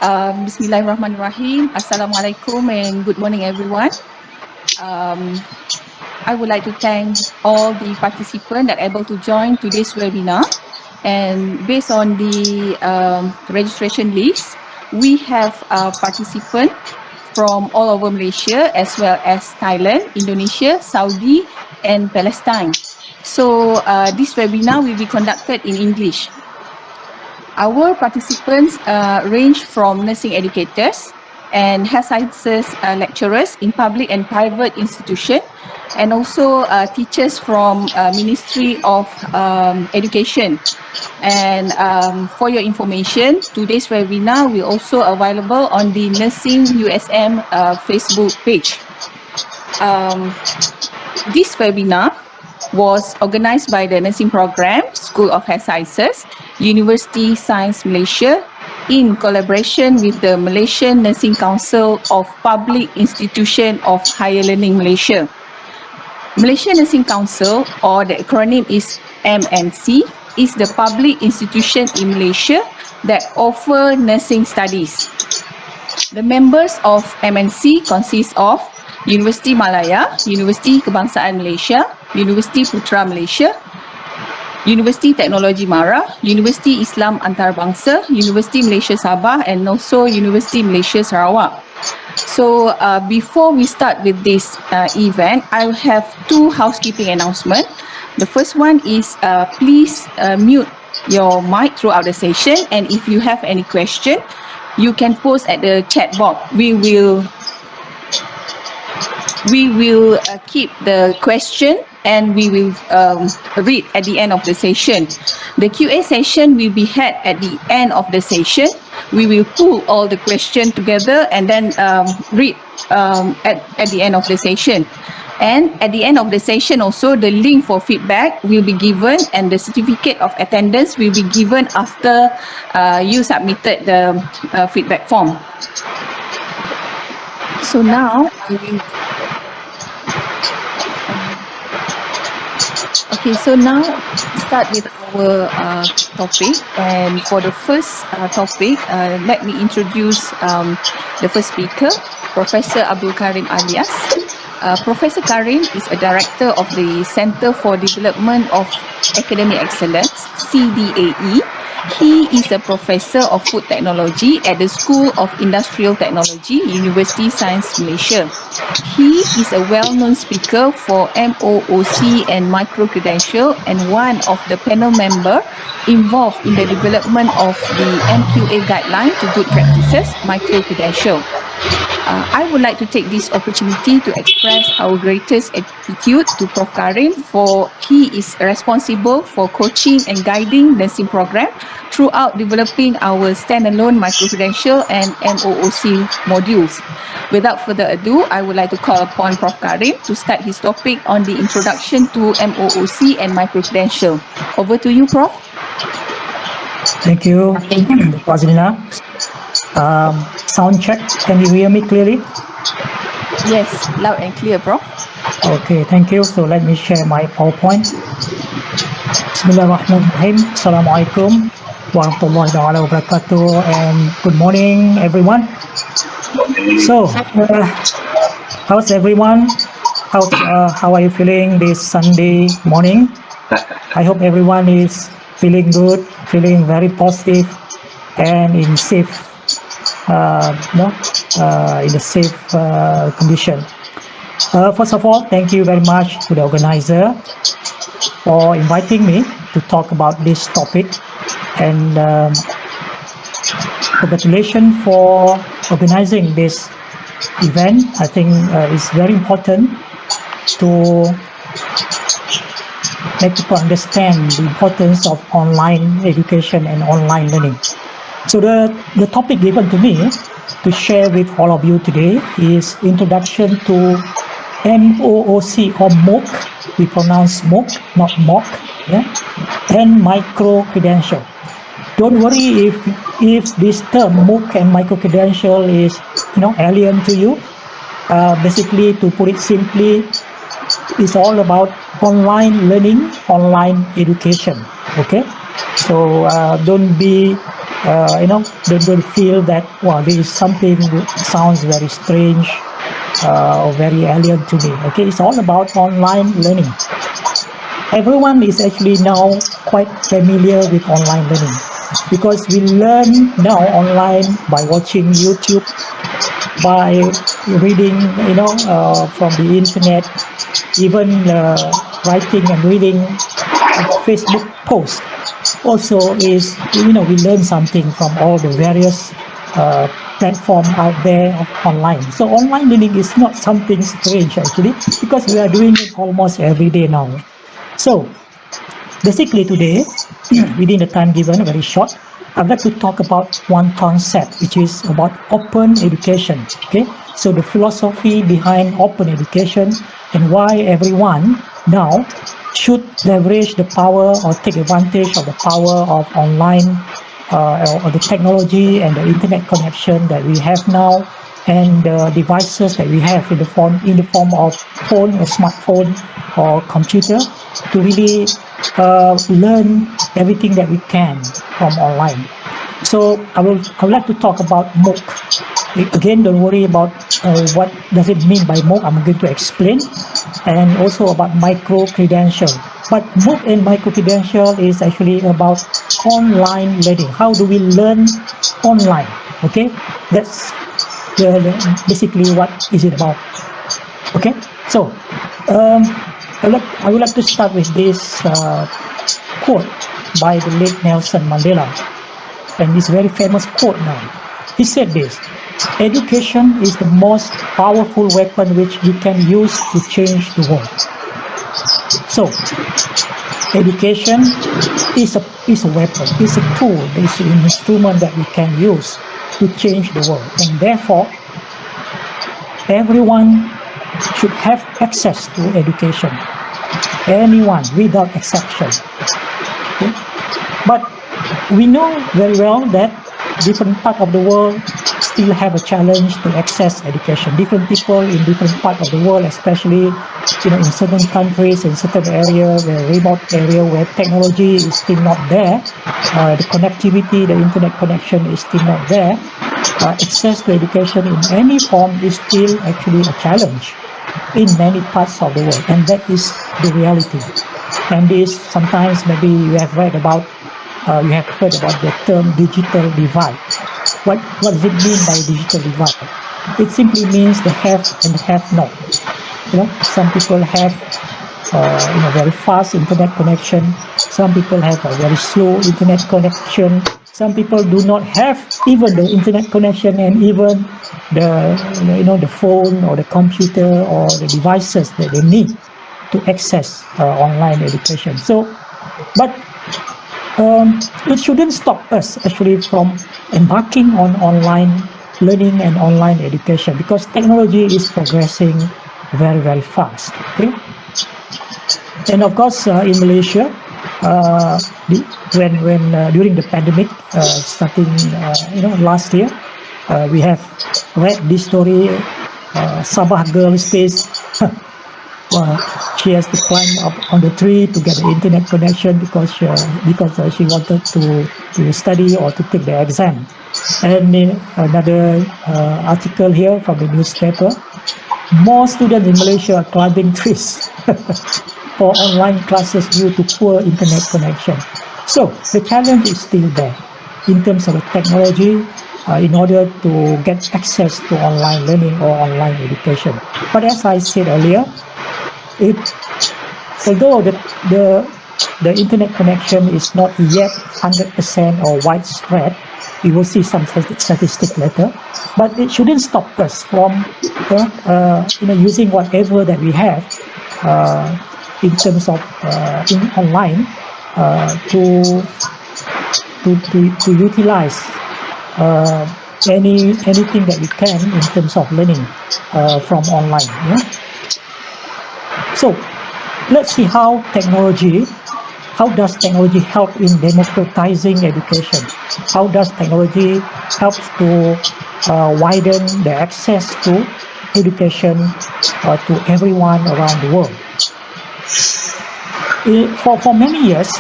Bismillahirrahmanirrahim. Assalamualaikum and good morning everyone. I would like to thank all the participants that are able to join today's webinar. And based on the registration list, we have participants from all over Malaysia as well as Thailand, Indonesia, Saudi and Palestine. So this webinar will be conducted in English. Our participants range from nursing educators and health sciences lecturers in public and private institutions, and also teachers from Ministry of Education. And for your information, today's webinar will also available on the Nursing USM Facebook page. This webinar was organized by the Nursing Program, School of Health Sciences, University Science Malaysia, in collaboration with the Malaysian Nursing Council of Public Institution of Higher Learning Malaysia. Malaysian Nursing Council, or the acronym is MNC, is the public institution in Malaysia that offer nursing studies. The members of MNC consist of Universiti Malaya, Universiti Kebangsaan Malaysia, Universiti Putra Malaysia, Universiti Teknologi Mara, Universiti Islam Antarabangsa, Universiti Malaysia Sabah, and also Universiti Malaysia Sarawak. So before we start with this event, I have two housekeeping announcements. The first one is please mute your mic throughout the session, and if you have any question, you can post at the chat box. We will keep the question and we will read at the end of the session. The QA session will be had at the end of the session. We will pull all the questions together and then read at the end of the session. And at the end of the session also, the link for feedback will be given and the certificate of attendance will be given after you submitted the feedback form. So now I will so now start with our topic, and for the first topic, let me introduce the first speaker, Professor Abdul Karim Alias. Professor Karim is a director of the Center for Development of Academic Excellence, CDAE. He is a professor of food technology at the School of Industrial Technology, University Science Malaysia. He is a well-known speaker for MOOC and Micro-Credential and one of the panel members involved in the development of the MQA guideline to good practices, Micro-Credential. I would like to take this opportunity to express our greatest gratitude to Prof. Karim, for he is responsible for coaching and guiding nursing program throughout developing our standalone Micro-Credential and MOOC modules. Without further ado, I would like to call upon Prof. Karim to start his topic on the introduction to MOOC and Micro-Credential. Over to you, Prof. Thank you, Azlina. Sound check. Can you hear me clearly? Yes, loud and clear, Prof. Okay, thank you. So let me share my PowerPoint. Bismillahirrahmanirrahim. Assalamualaikum warahmatullahi wabarakatuh, and good morning, everyone. So, how's everyone? How are you feeling this Sunday morning? I hope everyone is feeling good, feeling very positive, and in a safe condition. First of all, thank you very much to the organizer for inviting me to talk about this topic, and congratulations for organizing this event. I think it's very important to make people understand the importance of online education and online learning. So the topic given to me to share with all of you today is introduction to MOOC or MOOC. We pronounce MOOC, not MOOC, yeah? And Micro-Credential. Don't worry if this term MOOC and Micro-Credential is alien to you. Basically, to put it simply, it's all about online learning, online education. Okay, so don't be don't feel that, wow, this is something that sounds very strange or very alien to me. Okay, it's all about online learning. Everyone is actually now quite familiar with online learning because we learn now online by watching YouTube, by reading, from the internet, even writing and reading Facebook posts. Also, is we learn something from all the various platform out there online. So online learning is not something strange actually, because we are doing it almost every day now. So basically today, within the time given, very short, I'd like to talk about one concept, which is about open education. Okay, so the philosophy behind open education and why everyone now should leverage the power or take advantage of the power of online or the technology and the internet connection that we have now, and the devices that we have in the form of phone or smartphone or computer, to really learn everything that we can from online. So I would like to talk about MOOC. Again, don't worry about what does it mean by MOOC. I'm going to explain, and also about Micro-Credential. But MOOC and Micro-Credential is actually about online learning. How do we learn online? Okay, that's basically what is it about. Okay, so I would like to start with this quote by the late Nelson Mandela, and this very famous quote now. He said this: "Education is the most powerful weapon which you can use to change the world." So, education is a weapon, is a tool, is an instrument that we can use to change the world, and therefore, everyone should have access to education. Anyone, without exception. Okay? But we know very well that different parts of the world still have a challenge to access education. Different people in different parts of the world, especially in certain countries, in certain areas, where remote area where technology is still not there, the connectivity, the internet connection is still not there. Access to education in any form is still actually a challenge in many parts of the world, and that is the reality. And this, sometimes maybe you have read about, you have heard about the term digital divide. What does it mean by digital divide? It simply means the have and the have not. Some people have very fast internet connection. Some people have a very slow internet connection. Some people do not have even the internet connection, and even the phone or the computer or the devices that they need to access online education. So, but it shouldn't stop us actually from embarking on online learning and online education, because technology is progressing very, very fast. Okay, and of course in Malaysia, when during the pandemic starting last year, we have read this story. Sabah girl stays. She has to climb up on the tree to get the internet connection because she wanted to study or to take the exam. And another article here from the newspaper: more students in Malaysia are climbing trees for online classes due to poor internet connection. So the challenge is still there in terms of the technology, in order to get access to online learning or online education. But as I said earlier, although the internet connection is not yet 100% or widespread, we will see some statistics later, but it shouldn't stop us from using whatever that we have in terms of online to utilize anything that we can in terms of learning from online. So let's see how does technology help in democratizing education? How does technology help to widen the access to education to everyone around the world? For many years,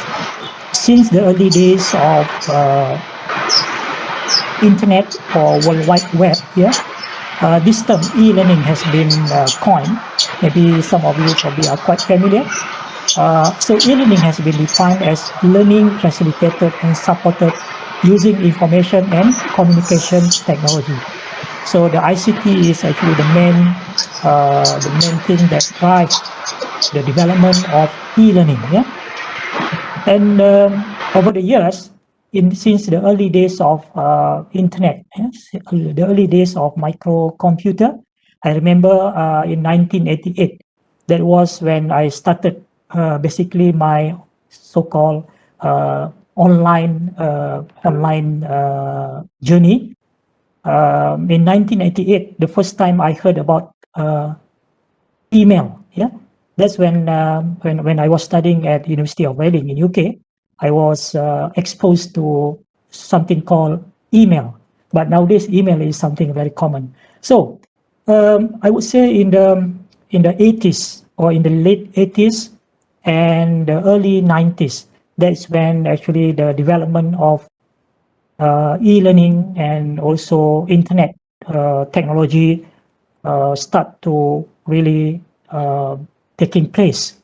since the early days of internet or World Wide Web here, this term e-learning has been coined. Maybe some of you probably are quite familiar. So e-learning has been defined as learning facilitated and supported using information and communication technology. So the ICT is actually the main thing that drives the development of e-learning. Yeah, and over the years, since the early days of internet, yes, the early days of microcomputer, I remember in 1988, that was when I started basically my so-called online journey. In 1988, the first time I heard about email. Yeah, that's when I was studying at University of Reading in UK. I was exposed to something called email. But nowadays, email is something very common. So I would say in the 80s or in the late 80s and the early 90s, that's when actually the development of e-learning and also internet technology start to really taking place.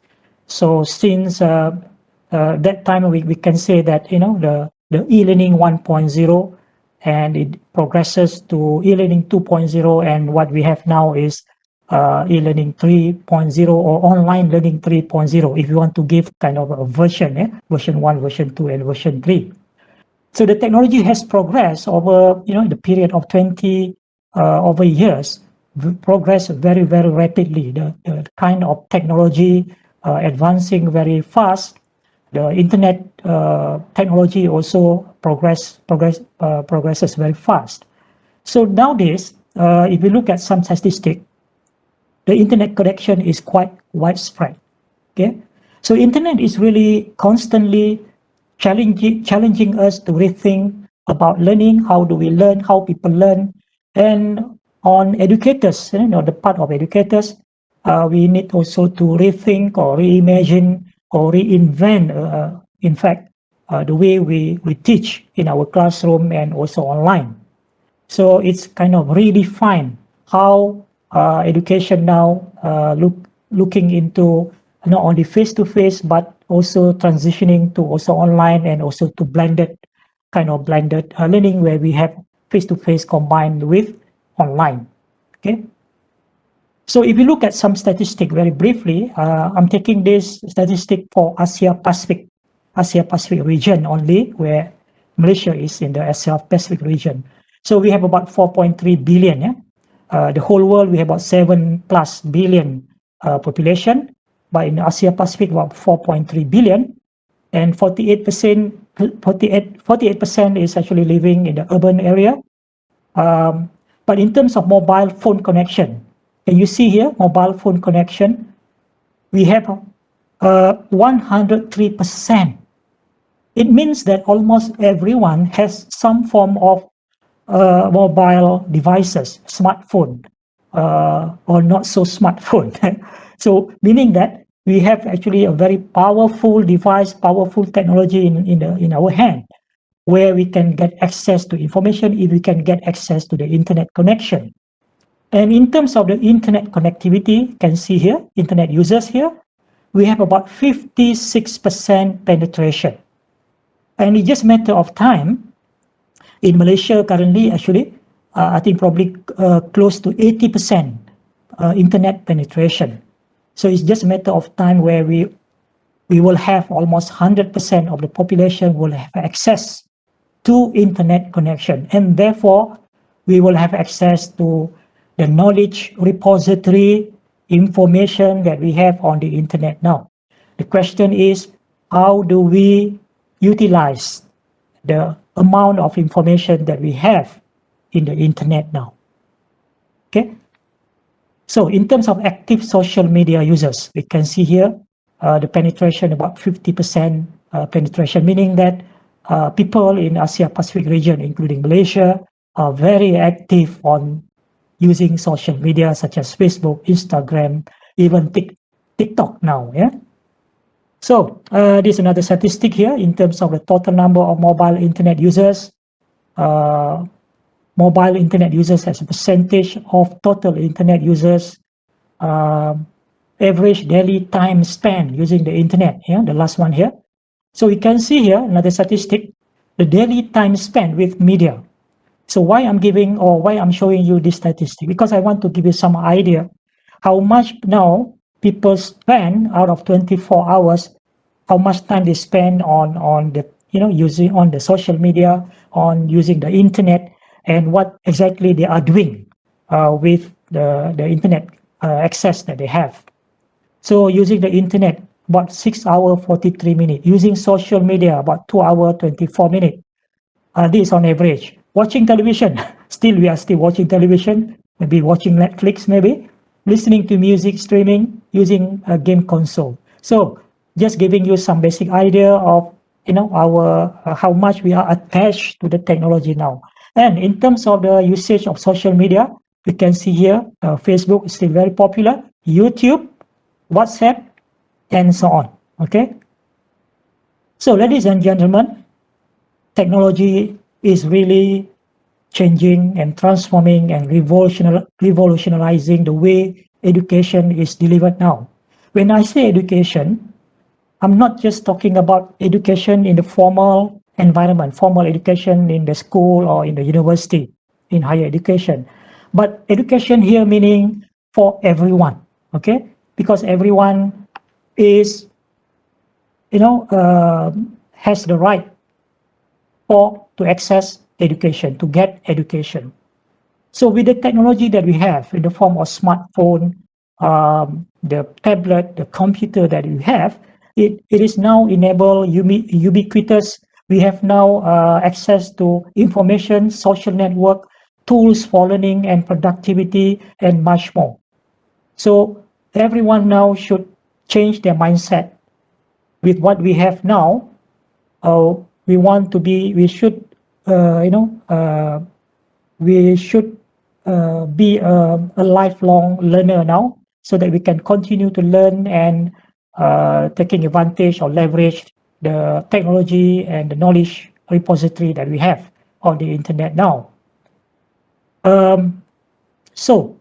So since that time, we can say that the e-learning 1.0, and it progresses to e-learning 2.0, and what we have now is e-learning 3.0 or online learning 3.0. If you want to give kind of a version, version 1, version 2, and version 3. So the technology has progressed over the period of 20 over years, progressed very, very rapidly. The kind of technology advancing very fast. The internet technology also progresses very fast. So nowadays, if you look at some statistics, the internet connection is quite widespread. Okay, so internet is really constantly challenging us to rethink about learning. How do we learn? How people learn? And on educators, the part of educators, we need also to rethink or reimagine or reinvent, in fact, the way we teach in our classroom and also online. So it's kind of redefine how education now looking into not only face-to-face, but also transitioning to also online and also to blended learning, where we have face-to-face combined with online. Okay. So if you look at some statistic very briefly, I'm taking this statistic for Asia Pacific region only, where Malaysia is in the Asia Pacific region. So we have about 4.3 billion. Yeah? The whole world, we have about 7+ billion population, but in Asia Pacific, about 4.3 billion, and 48% is actually living in the urban area. But in terms of mobile phone connection, can you see here, mobile phone connection, we have 103%. It means that almost everyone has some form of mobile devices, smartphone, or not so smartphone. So meaning that we have actually a very powerful device, powerful technology in our hand, where we can get access to information, if we can get access to the internet connection. And in terms of the internet connectivity, you can see here, internet users here, we have about 56% penetration. And it's just a matter of time. In Malaysia currently, actually, I think probably close to 80% internet penetration. So it's just a matter of time where we will have almost 100% of the population will have access to internet connection, and therefore we will have access to the knowledge repository, information that we have on the internet now. The question is, how do we utilize the amount of information that we have in the internet now? Okay. So in terms of active social media users, we can see here the penetration, about 50% penetration, meaning that people in Asia Pacific region, including Malaysia, are very active on using social media such as Facebook, Instagram, even TikTok now. Yeah. So there's another statistic here in terms of the total number of mobile internet users. mobile internet users as a percentage of total internet users, average daily time spent using the internet, the last one here. So you can see here another statistic, the daily time spent with media. So why I'm showing you this statistic? Because I want to give you some idea how much now people spend out of 24 hours, how much time they spend on the using on the social media, on using the internet, and what exactly they are doing with the internet access that they have. So using the internet about 6 hours 43 minutes, using social media about 2 hours 24 minutes. This on average. Watching television, we are still watching television, maybe watching Netflix, maybe listening to music, streaming, using a game console. So just giving you some basic idea of our how much we are attached to the technology now. And in terms of the usage of social media, we can see here Facebook is still very popular, YouTube, WhatsApp, and so on. Okay. So ladies and gentlemen, technology is really changing and transforming and revolutionizing the way education is delivered now. When I say education, I'm not just talking about education in the formal environment, formal education in the school or in the university, in higher education, but education here meaning for everyone, okay? Because everyone is, has the right to access education, to get education. So with the technology that we have in the form of smartphone, the tablet, the computer that we have, it is now enabled ubiquitous. We have now access to information, social network, tools for learning and productivity, and much more. So everyone now should change their mindset with what we have now. We should be a lifelong learner now, so that we can continue to learn and taking advantage or leverage the technology and the knowledge repository that we have on the internet now. So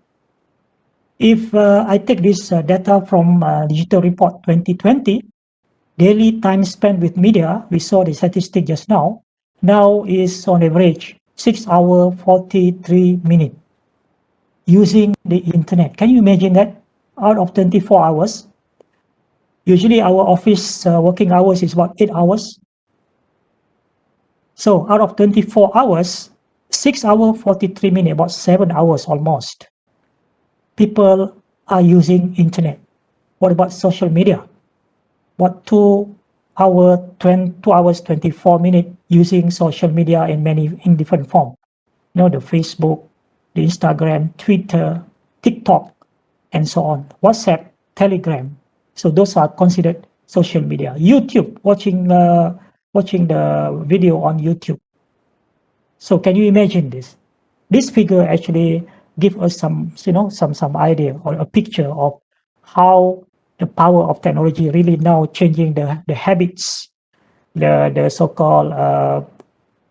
if I take this data from Digital Report 2020, daily time spent with media, we saw the statistic just now is on average 6 hours 43 minutes using the internet. Can you imagine that? Out of 24 hours, usually our office working hours is about 8 hours. So out of 24 hours, 6 hours 43 minutes, about 7 hours almost, people are using internet. What about social media? What 2 hours 24 minutes using social media in different form. The Facebook, the Instagram, Twitter, TikTok, and so on. WhatsApp, Telegram. So those are considered social media. YouTube, watching the video on YouTube. So can you imagine this? This figure actually give us some idea or a picture of how the power of technology really now changing the habits, the so-called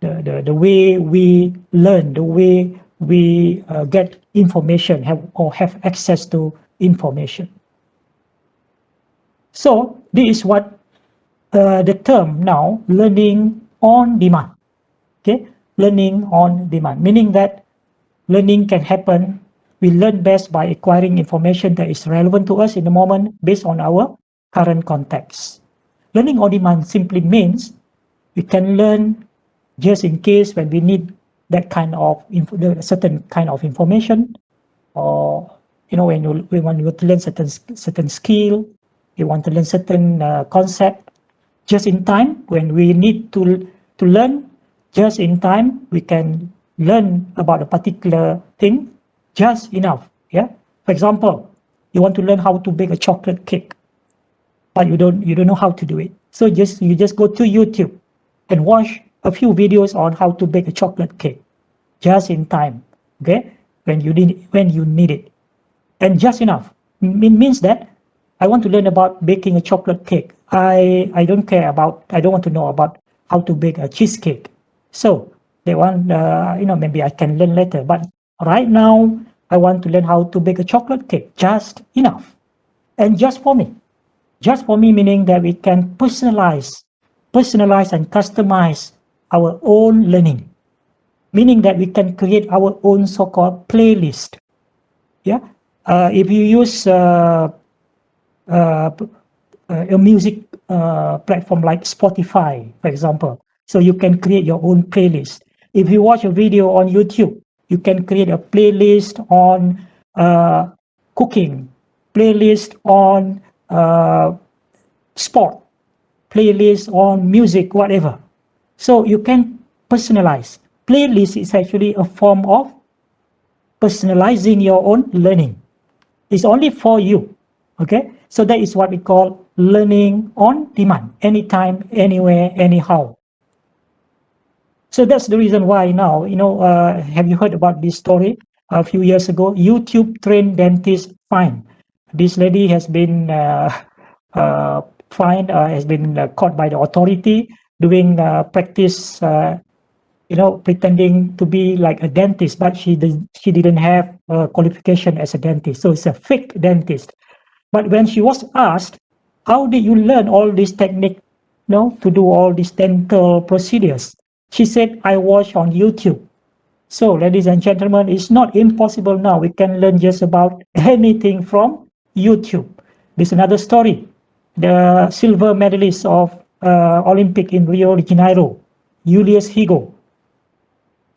the way we learn, the way we get information, have access to information. So this is what the term now learning on demand. Okay, learning on demand, meaning that learning can happen. We learn best by acquiring information that is relevant to us in the moment based on our current context. Learning on demand simply means we can learn just in case when we need that kind of certain kind of information, or when you want to learn certain skill, you want to learn certain concept, just in time when we need to learn, just in time we can learn about a particular thing just enough. Yeah. For example, you want to learn how to bake a chocolate cake, but you don't know how to do it. So you just go to YouTube and watch a few videos on how to bake a chocolate cake, just in time. Okay, when you need it, and just enough. Means that I want to learn about baking a chocolate cake. I don't want to know about how to bake a cheesecake. So That one, maybe I can learn later. But right now, I want to learn how to bake a chocolate cake, just enough. And just for me. Just for me, meaning that we can personalize and customize our own learning. Meaning that we can create our own so-called playlist. Yeah. If you use a music platform like Spotify, for example, so you can create your own playlist. If you watch a video on YouTube, you can create a playlist on cooking, playlist on sport, playlist on music, whatever. So you can personalize. Playlist is actually a form of personalizing your own learning. It's only for you. Okay, so that is what we call learning on demand, anytime, anywhere, anyhow. So that's the reason why now, have you heard about this story? A few years ago, YouTube trained dentist fined. This lady has been fined, has been caught by the authority doing practice, pretending to be like a dentist, but she didn't have a qualification as a dentist. So it's a fake dentist. But when she was asked, how did you learn all this technique, to do all these dental procedures? She said, I watch on YouTube. So, ladies and gentlemen, it's not impossible now. We can learn just about anything from YouTube. There's another story. The silver medalist of Olympic in Rio de Janeiro, Julius Higo.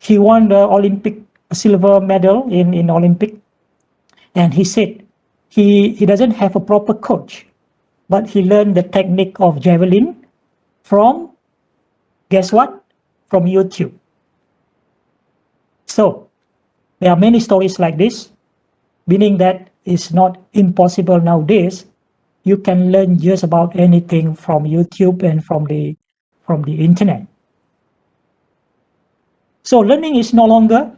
He won the Olympic silver medal in Olympic. And he said, he doesn't have a proper coach, but he learned the technique of javelin from, guess what? From YouTube. So there are many stories like this, meaning that it's not impossible nowadays. You can learn just about anything from YouTube and from the internet. So learning is no longer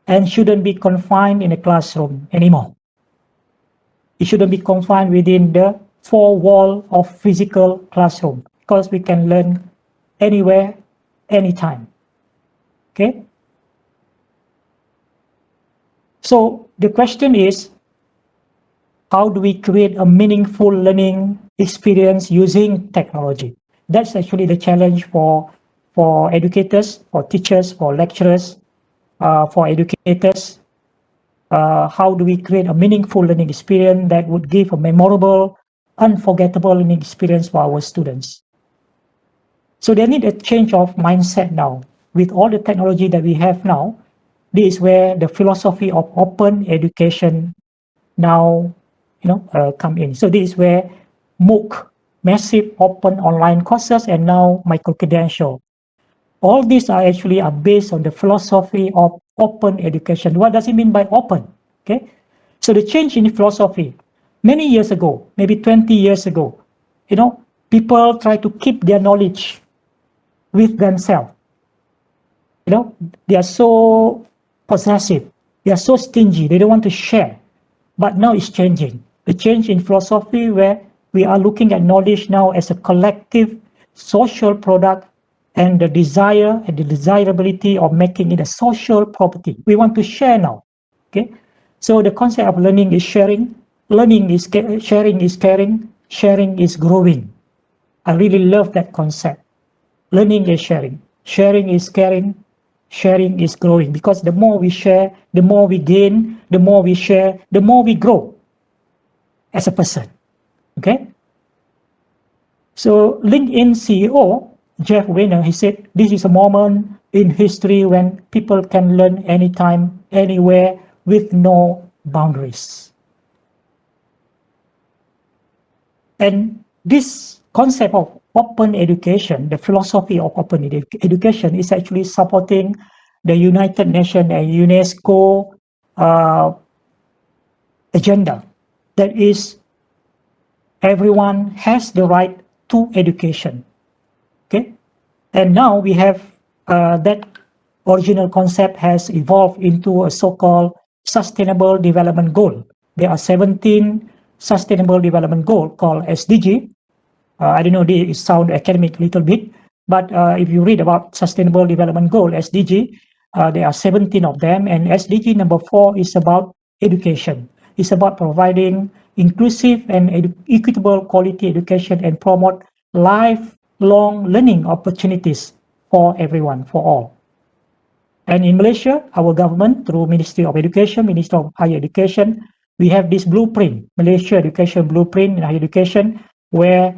and shouldn't be confined in a classroom anymore. It shouldn't be confined within the four walls of physical classroom, because we can learn anywhere, anytime. Okay? So the question is, how do we create a meaningful learning experience using technology? That's actually the challenge for educators, for teachers, for lecturers, for educators. How do we create a meaningful learning experience that would give a memorable, unforgettable learning experience for our students? So they need a change of mindset now. With all the technology that we have now, this is where the philosophy of open education now, come in. So this is where MOOC, massive open online courses, and now Micro-Credential. All these are actually based on the philosophy of open education. What does it mean by open? Okay, so the change in philosophy, many years ago, maybe 20 years ago, people try to keep their knowledge with themselves. They are so possessive, they are so stingy, they don't want to share. But now it's changing. The change in philosophy where we are looking at knowledge now as a collective social product, and the desire and the desirability of making it a social property. We want to share now. Okay, so the concept of learning is sharing. Learning is sharing is caring. Sharing is growing. I really love that concept. Learning is sharing. Sharing is caring. Sharing is growing, because the more we share, the more we gain, the more we share, the more we grow as a person. Okay? So LinkedIn CEO, Jeff Weiner, he said, this is a moment in history when people can learn anytime, anywhere, with no boundaries. And this concept of open education, the philosophy of open education, is actually supporting the United Nations and UNESCO agenda. That is, everyone has the right to education. Okay, and now we have that original concept has evolved into a so-called Sustainable Development Goal. There are 17 Sustainable Development Goals called SDG. I don't know, they sound academic a little bit, But if you read about Sustainable Development Goal, SDG, there are 17 of them, and SDG number 4 is about education. It's about providing inclusive and equitable quality education and promote lifelong learning opportunities for everyone, for all. And in Malaysia, our government, through Ministry of Education, Ministry of Higher Education, we have this blueprint, Malaysia Education Blueprint in Higher Education, where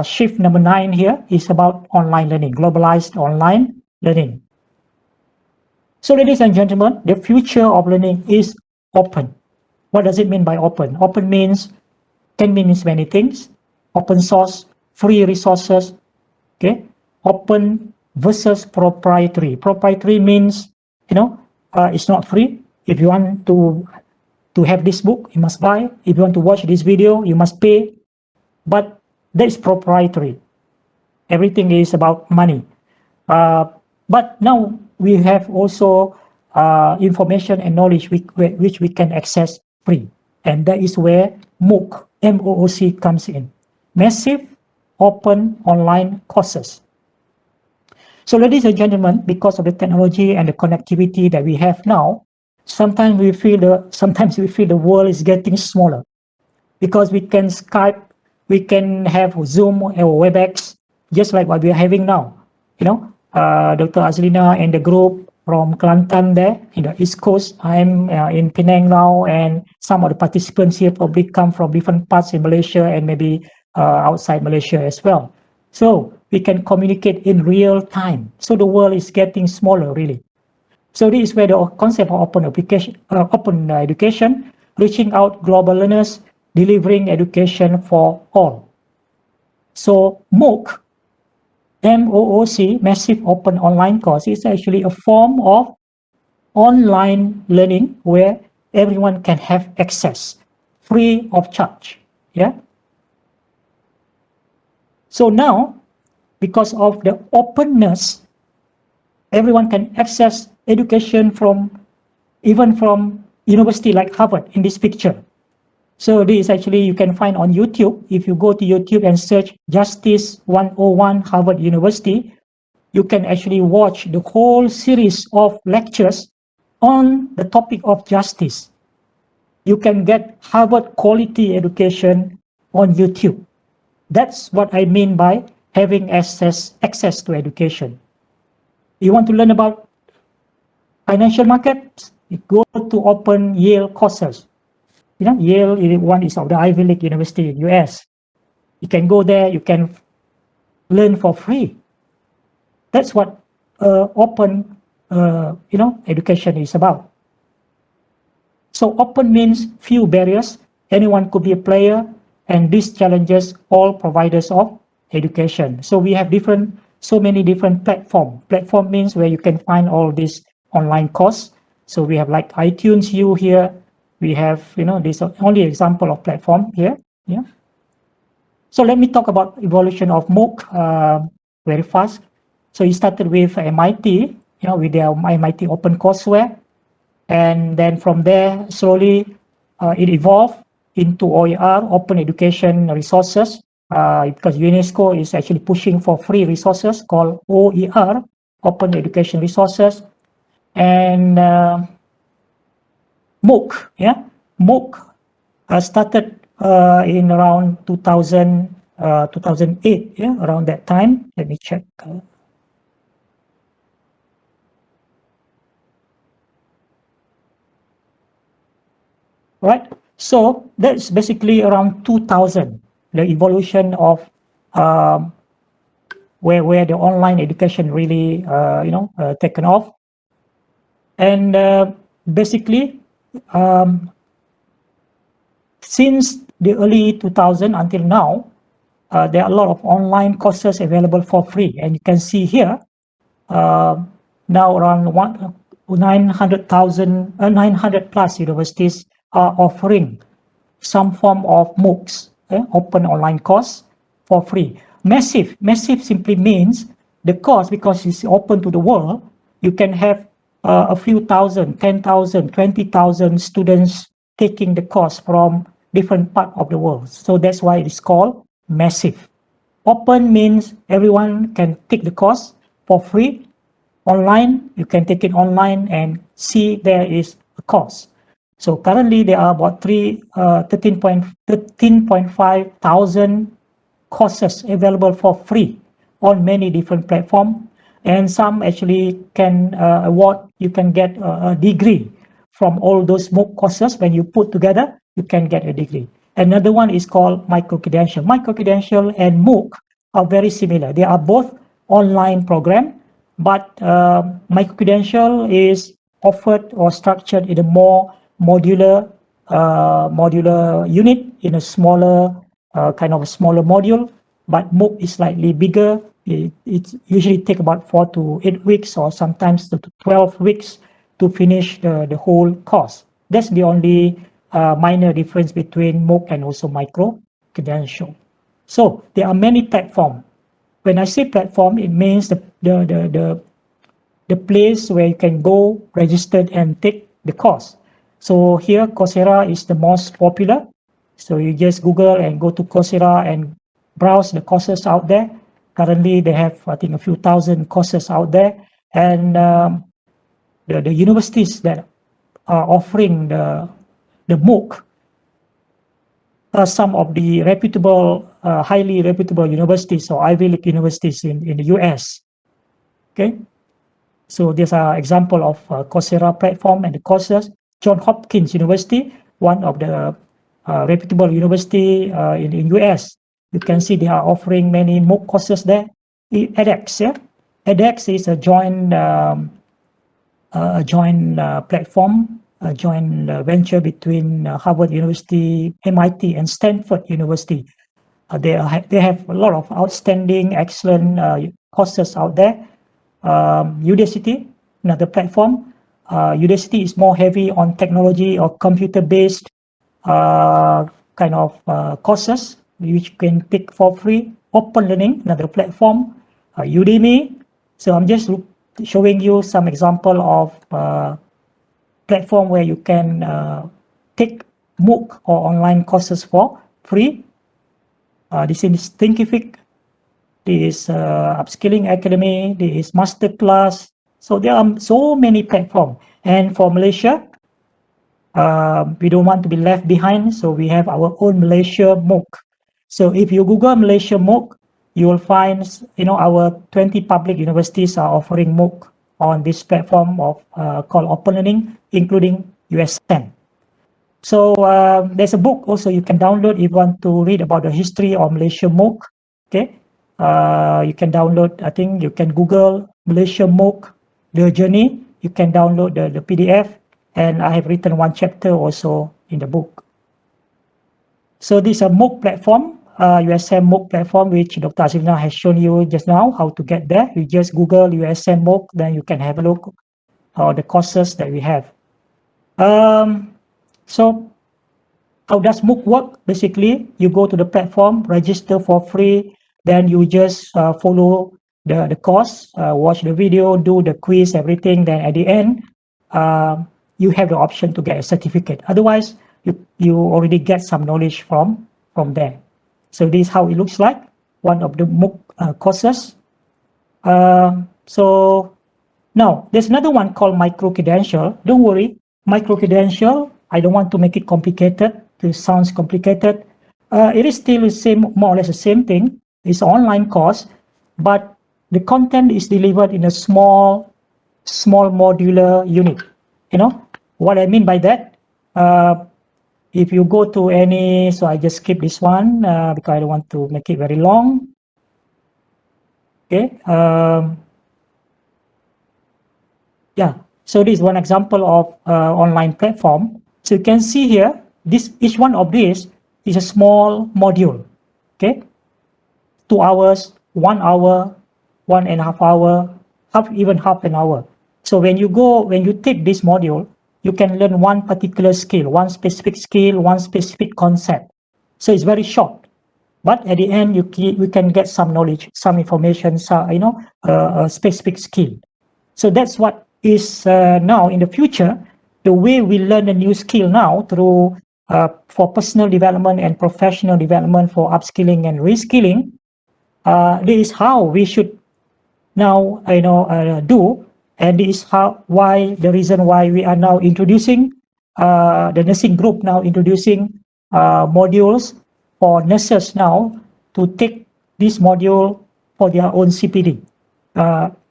shift number 9 here is about online learning, globalized online learning. So ladies and gentlemen, the future of learning is open. What does it mean by open? Open can mean many things. Open source, free resources, okay? Open versus proprietary. Proprietary means, it's not free. If you want to have this book, you must buy. If you want to watch this video, you must pay. But that is proprietary. Everything is about money. But now we have also information and knowledge which we can access free. And that is where MOOC, M-O-O-C comes in. Massive open online courses. So ladies and gentlemen, because of the technology and the connectivity that we have now, sometimes we feel the world is getting smaller, because we can Skype, we can have Zoom or Webex, just like what we are having now. Dr. Azlina and the group from Kelantan there in the East Coast. I'm in Penang now, and some of the participants here probably come from different parts in Malaysia and maybe outside Malaysia as well. So we can communicate in real time. So the world is getting smaller, really. So this is where the concept of open education, reaching out global learners, delivering education for all. So MOOC, M-O-O-C, Massive Open Online Course, is actually a form of online learning where everyone can have access, free of charge. Yeah. So now, because of the openness, everyone can access education even from university like Harvard in this picture. So this actually you can find on YouTube. If you go to YouTube and search Justice 101 Harvard University, you can actually watch the whole series of lectures on the topic of justice. You can get Harvard quality education on YouTube. That's what I mean by having access to education. You want to learn about financial markets? You go to Open Yale courses. Yale one is of the Ivy League University in US. You can go there, you can learn for free. That's what open education is about. So open means few barriers. Anyone could be a player, and this challenges all providers of education. So we have so many different platforms. Platform means where you can find all these online courses. So we have like iTunes U here. We have, this only example of platform here. Yeah. So let me talk about evolution of MOOC very fast. So it started with MIT, with their MIT OpenCourseWare. And then from there, slowly it evolved into OER, Open Education Resources, because UNESCO is actually pushing for free resources called OER, Open Education Resources. And MOOC, MOOC started in around 2008, around that time. Let me check. Right, so that's basically around 2000, the evolution of where the online education really, taken off. And basically, since the early 2000 until now, there are a lot of online courses available for free. And you can see here, now around 900 plus universities are offering some form of MOOCs, open online course for free. Massive simply means the course, because it's open to the world, you can have a few thousand, 10,000, 20,000 students taking the course from different parts of the world. So that's why it's called massive. Open means everyone can take the course for free. Online, you can take it online and see there is a course. So currently there are about 13.5 thousand courses available for free on many different platforms, and some actually can award, you can get a degree from all those MOOC courses. When you put together, you can get a degree. Another one is called Micro-Credential. Micro-Credential and MOOC are very similar. They are both online program, but Micro-Credential is offered or structured in a more modular unit, in a smaller kind of a smaller module. But MOOC is slightly bigger. It usually take about 4 to 8 weeks, or sometimes to 12 weeks to finish the whole course. That's the only minor difference between MOOC and also Micro-Credential. So there are many platforms. When I say platform, it means the place where you can go, register and take the course. So here Coursera is the most popular. So you just Google and go to Coursera and browse the courses out there. Currently they have, I think, a few thousand courses out there, and the universities that are offering the MOOC are some of the reputable, highly reputable universities, or Ivy League universities in the US. Okay, so these are example of Coursera platform and the courses. Johns Hopkins University, one of the reputable university in the US. You can see they are offering many MOOC courses there. edX, yeah, edX is a joint platform, a joint venture between Harvard University, MIT, and Stanford University. They have a lot of outstanding, excellent courses out there. Udacity, another platform. Udacity is more heavy on technology or computer-based kind of courses which you can take for free. Open Learning, another platform. Udemy. So I'm just showing you some example of platform where you can take MOOC or online courses for free. This is Thinkific, this is Upskilling Academy, this is Masterclass. So there are so many platforms. And for Malaysia, we don't want to be left behind, so we have our own Malaysia MOOC. So if you Google Malaysia MOOC, you will find, our 20 public universities are offering MOOC on this platform of called Open Learning, including USM. So there's a book also you can download if you want to read about the history of Malaysia MOOC. Okay, you can download. I think you can Google Malaysia MOOC, the journey. You can download the PDF, and I have written one chapter also in the book. So this is a MOOC platform, USM MOOC platform, which Dr. Azlina has shown you just now how to get there. You just Google USM MOOC, then you can have a look at the courses that we have. So how does MOOC work? Basically, you go to the platform, register for free, then you just follow the course, watch the video, do the quiz, everything. Then at the end, you have the option to get a certificate. Otherwise, you already get some knowledge from there. So this is how it looks like, one of the MOOC courses. So now there's another one called Micro-Credential. Don't worry, Micro-Credential, I don't want to make it complicated. It sounds complicated. It is still the same, more or less the same thing. It's an online course, but the content is delivered in a small modular unit. What I mean by that, if you go to any, so I just skip this one because I don't want to make it very long. Okay. Yeah. So this is one example of online platform. So you can see here, each one of these is a small module. Okay. 2 hours, 1 hour, 1.5 hour, even half an hour. So when you take this module, you can learn one particular skill, one specific skill, one specific concept. So it's very short, but at the end we can get some knowledge, some information, a specific skill. So that's what is now in the future, the way we learn a new skill now through for personal development and professional development, for upskilling and reskilling. This is how we should now do, and this is the reason why we are now introducing the nursing group now introducing modules for nurses now to take this module for their own CPD.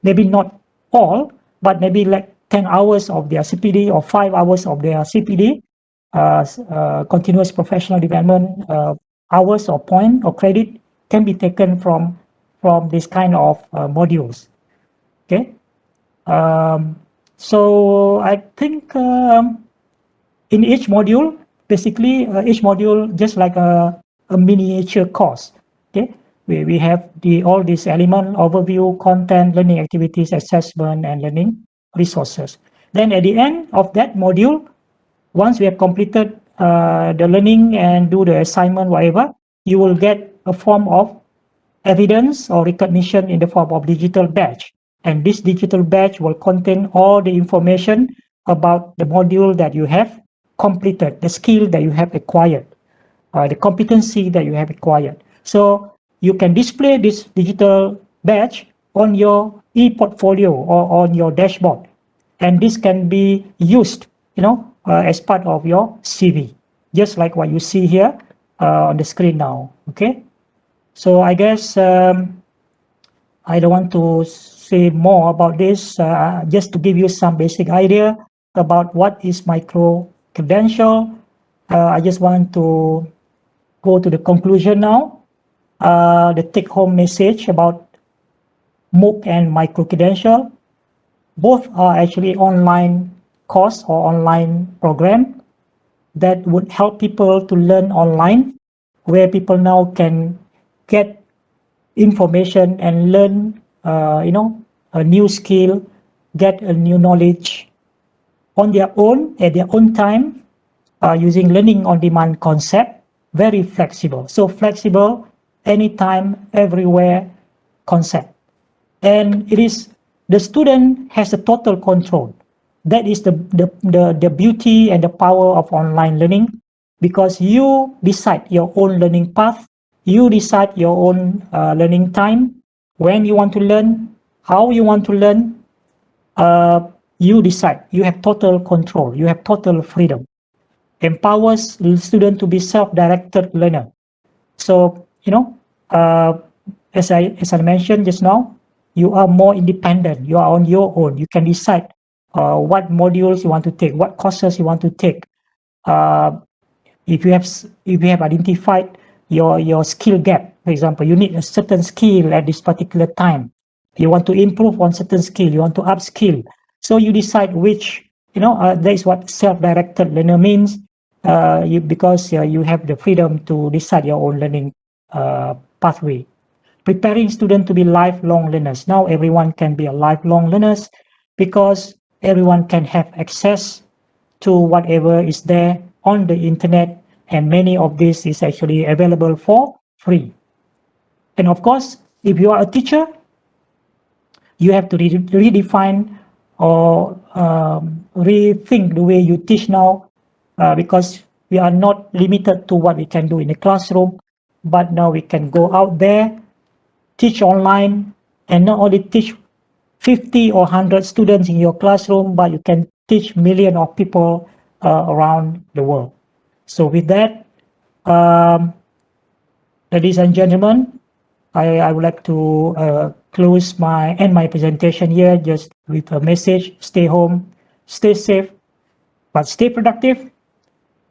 Maybe not all, but maybe like 10 hours of their CPD or 5 hours of their CPD, continuous professional development hours or point or credit can be taken from this kind of modules. Okay, so I think in each module, basically each module just like a miniature course. Okay, we have all these element overview, content, learning activities, assessment, and learning resources. Then at the end of that module, once we have completed the learning and do the assignment, whatever, you will get a form of evidence or recognition in the form of digital badge. And this digital badge will contain all the information about the module that you have completed, the skill that you have acquired, the competency that you have acquired. So you can display this digital badge on your e-portfolio or on your dashboard. And this can be used, as part of your CV, just like what you see here on the screen now. Okay. So I guess I don't want to say more about this, just to give you some basic idea about what is micro-credential. I just want to go to the conclusion now. The take-home message about MOOC and micro-credential. Both are actually online course or online program that would help people to learn online, where people now can get information and learn, a new skill, get a new knowledge on their own at their own time, using learning on demand concept, very flexible. So flexible, anytime, everywhere concept. And it is the student has a total control. That is the beauty and the power of online learning, because you decide your own learning path, you decide your own learning time, when you want to learn, how you want to learn, you decide. You have total control, you have total freedom. Empowers student to be self-directed learner. So, as I mentioned just now, you are more independent. You are on your own. You can decide what modules you want to take, what courses you want to take. If you have identified your skill gap, for example, you need a certain skill at this particular time. You want to improve on certain skill. You want to upskill. So you decide which. That is what self-directed learner means. Because you have the freedom to decide your own learning pathway. Preparing students to be lifelong learners. Now everyone can be a lifelong learners, because everyone can have access to whatever is there on the internet, and many of this is actually available for free. And of course, if you are a teacher, you have to redefine or rethink the way you teach now, because we are not limited to what we can do in the classroom, but now we can go out there, teach online, and not only teach 50 or 100 students in your classroom, but you can teach millions of people around the world. So with that, ladies and gentlemen, I would like to end my presentation here just with a message: stay home, stay safe, but stay productive.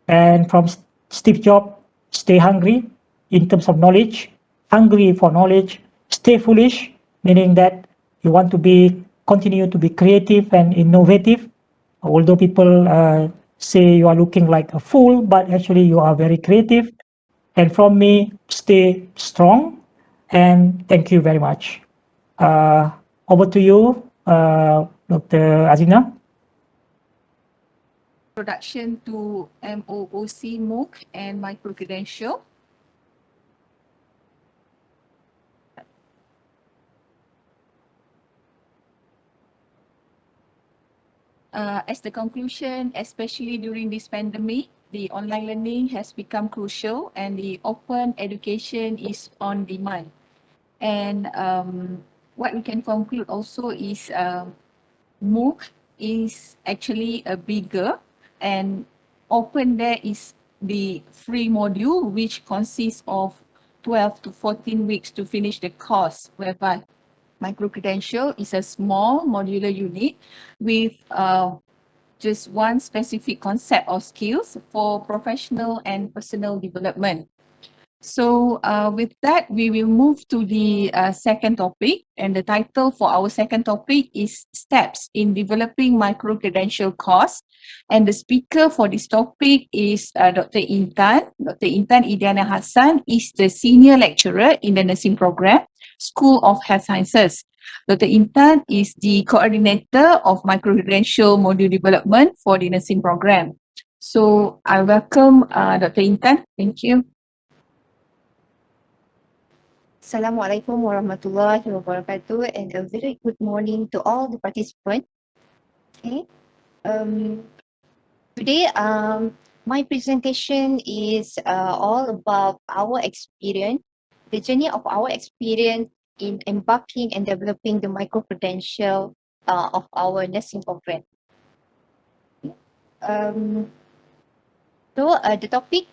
And from Steve Jobs, stay hungry in terms of knowledge, hungry for knowledge, stay foolish, meaning that you want to continue to be creative and innovative. Although people say you are looking like a fool, but actually you are very creative. And from me, stay strong, and thank you very much. Over to you, Dr. Azlina. Introduction to MOOC, MOOC, and Micro-Credential. As the conclusion, especially during this pandemic, the online learning has become crucial, and the open education is on demand. And what we can conclude also is MOOC is actually a bigger, and open there is the free module, which consists of 12 to 14 weeks to finish the course, whereby Micro-Credential is a small modular unit with just one specific concept or skills for professional and personal development. So with that, we will move to the second topic, and the title for our second topic is Steps in Developing Micro-Credential Course. And the speaker for this topic is Dr. Intan. Dr. Intan Idiana Hassan is the senior lecturer in the nursing program, School of Health Sciences. Dr. Intan is the coordinator of Micro-Credential module development for the nursing program. So I welcome Dr. Intan. Thank you. Assalamualaikum warahmatullahi wabarakatuh, and a very good morning to all the participants. Okay. Today, my presentation is all about our experience, the journey of our experience in embarking and developing the micro-credential of our nursing program. The topic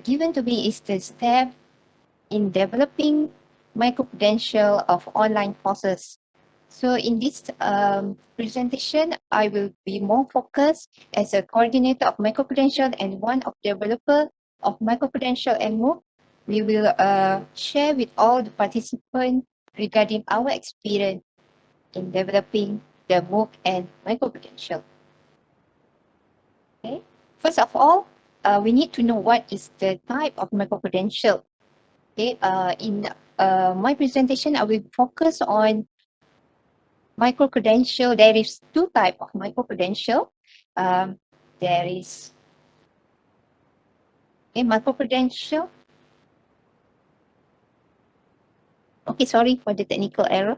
given to me is the step in developing micro-credential of online courses. So in this presentation, I will be more focused as a coordinator of micro-credential and one of developer of micro-credential and MOOC. We will share with all the participants regarding our experience in developing the MOOC and micro-credential. Okay. First of all, we need to know what is the type of micro-credential. Okay, in my presentation, I will focus on micro-credential. There is two types of micro-credential. There is a micro-credential. Okay, sorry for the technical error.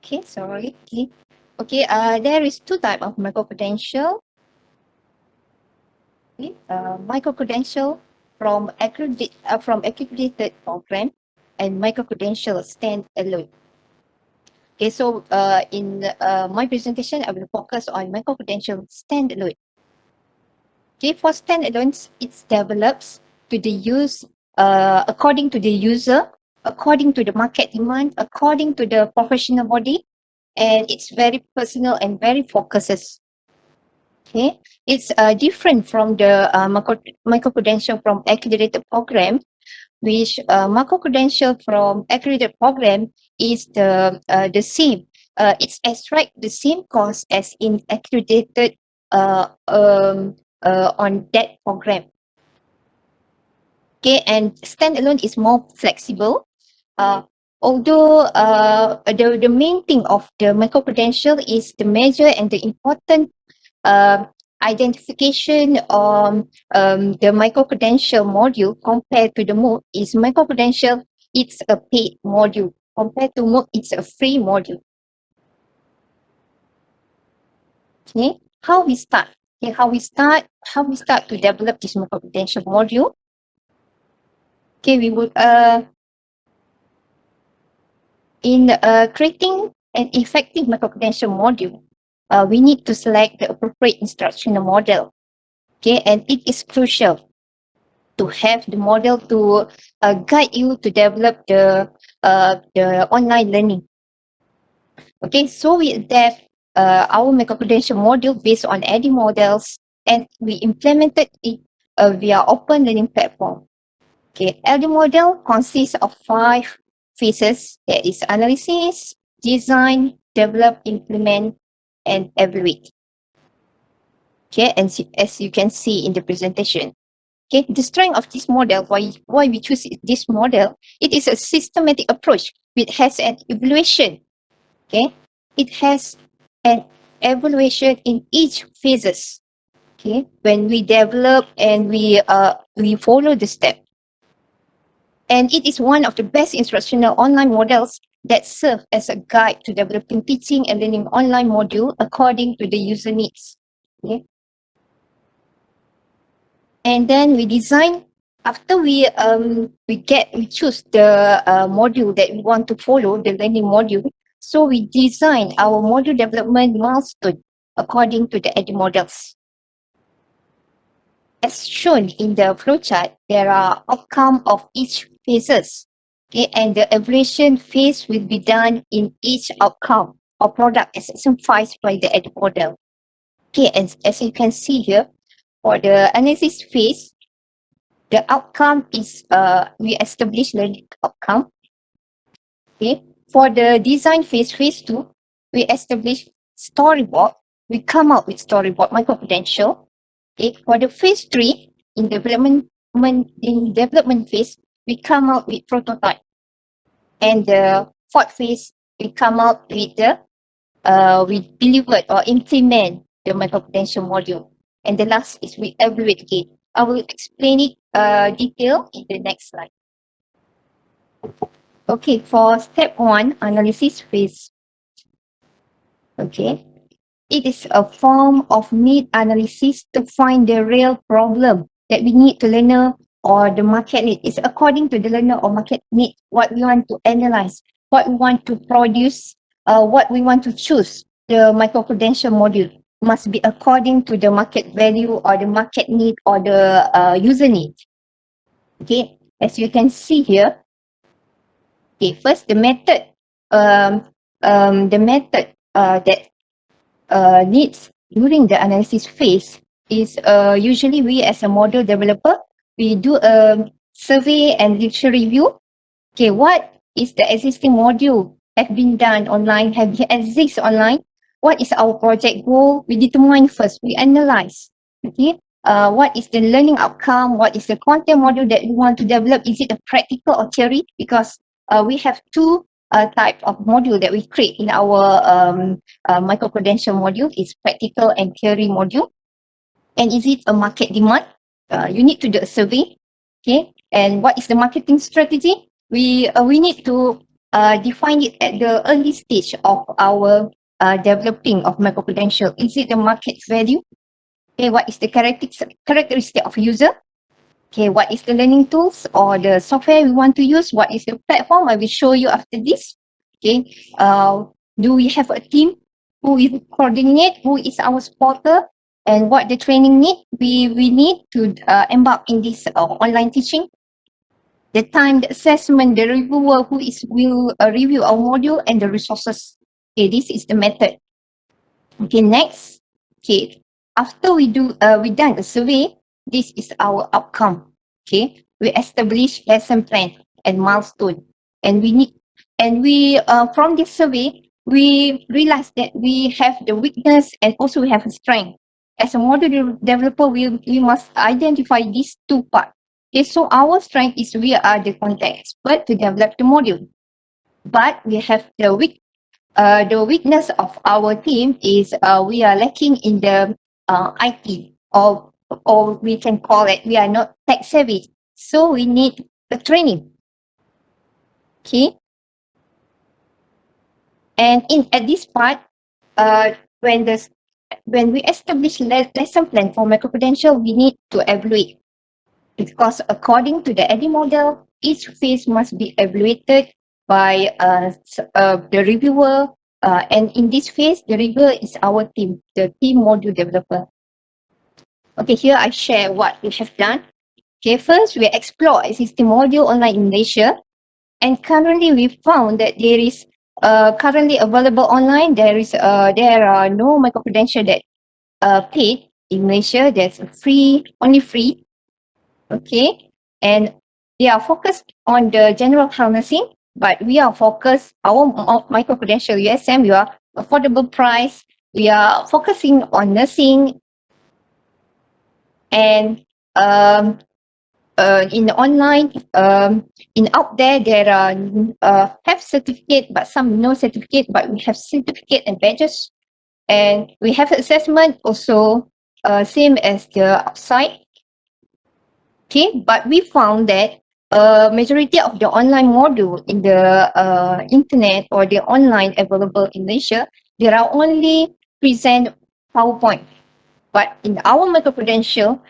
Okay, sorry. Okay, there is two types of micro-credential. Okay, micro-credential from accredited program and micro-credential standalone. Okay, so in my presentation, I will focus on micro-credential standalone. Okay, for standalones, it develops to the use according to the user, according to the market demand, according to the professional body, and it's very personal and very focuses. Okay, it's different from the micro-credential from accredited program, which micro-credential from accredited program is the same. It's extract the same course as in accredited on that program. Okay, and standalone is more flexible. Although the main thing of the micro-credential is the major and the important identification on the micro-credential module compared to the MOOC is micro-credential, it's a paid module. Compared to MOOC, it's a free module. Okay, how we start? Okay, how we start to develop this micro-credential module? Okay, we would in creating an effective micro-credential module, we need to select the appropriate instructional model. Okay, and it is crucial to have the model to guide you to develop the online learning. Okay, so we adapt our micro-credential module based on AD models, and we implemented it via open learning platform. Okay, LD model consists of 5 phases. There is analysis, design, develop, implement, and evaluate. Okay, and as you can see in the presentation. Okay, the strength of this model, why we choose this model, it is a systematic approach which has an evaluation. Okay, it has an evaluation in each phases. Okay, when we develop and we follow the step. And it is one of the best instructional online models that serve as a guide to developing teaching and learning online module according to the user needs. Okay. And then we design after we choose the module that we want to follow, the learning module. So we design our module development milestone according to the EDI models. As shown in the flowchart, there are outcome of each phases. Okay, and the evaluation phase will be done in each outcome or product as exemplified by the EDI model. Okay, and as you can see here, for the analysis phase, the outcome is we establish learning outcome. Okay, for the design phase, phase 2, we establish storyboard. We come up with storyboard Micro-Credential. Okay, for the phase 3, in development phase, we come out with prototype. And the fourth phase, we come out with the we delivered or implement the Micro-Credential module. And the last is we evaluate again. I will explain it detail in the next slide. Okay, for step 1, analysis phase. Okay, it is a form of need analysis to find the real problem that we need to learner or the market need. It's according to the learner or market need, what we want to analyze, what we want to produce, what we want to choose. The Micro-Credential module must be according to the market value or the market need or the user need. Okay, as you can see here, okay, first the method, that needs during the analysis phase is usually we as a model developer, we do a survey and literature review. Okay, what is the existing module have been done online, have exist online? What is our project goal? We determine first, we analyze. Okay, what is the learning outcome? What is the content module that we want to develop? Is it a practical or theory? Because we have two type of module that we create in our Micro-Credential module. Is practical and theory module. And is it a market demand? You need to do a survey. Okay, and what is the marketing strategy? We need to define it at the early stage of our developing of Micro-Credential. Is it the market value? Okay, what is the characteristic of user? Okay, what is the learning tools or the software we want to use? What is the platform? I will show you after this. Okay, do we have a team who will coordinate? Who is our supporter? And what the training need? We need to embark in this online teaching. The time, the assessment, the reviewer who will review our module, and the resources. Okay, this is the method. Okay, next. Okay, after we done a survey, this is our outcome. Okay, we establish lesson plan and milestone, and we from this survey we realize that we have the weakness and also we have a strength. As a module developer, we must identify these two parts. Okay, so our strength is we are the content expert to develop the module, but we have the weakness of our team is we are lacking in the IT, or we can call it we are not tech savvy. So we need a training. Okay. And at this part, when we establish lesson plan for Micro-Credential, we need to evaluate. Because according to the EDI model, each phase must be evaluated by the reviewer. And in this phase, the reviewer is our team, the team module developer. Okay, here I share what we have done. Okay, first we explore existing module online in Malaysia. And currently we found that there is currently available online, there are no Micro-Credential that paid in Malaysia. There's only free. Okay, and they are focused on the general nursing, but we are focused, our Micro-Credential USM, we are affordable price. We are focusing on nursing, and in the online, in out there are have certificate, but some no certificate, but we have certificate and badges, and we have assessment also. same as the outside. Okay, but we found that majority of the online module in the internet or the online available in Malaysia, there are only present PowerPoint. But in our Micro-Credential,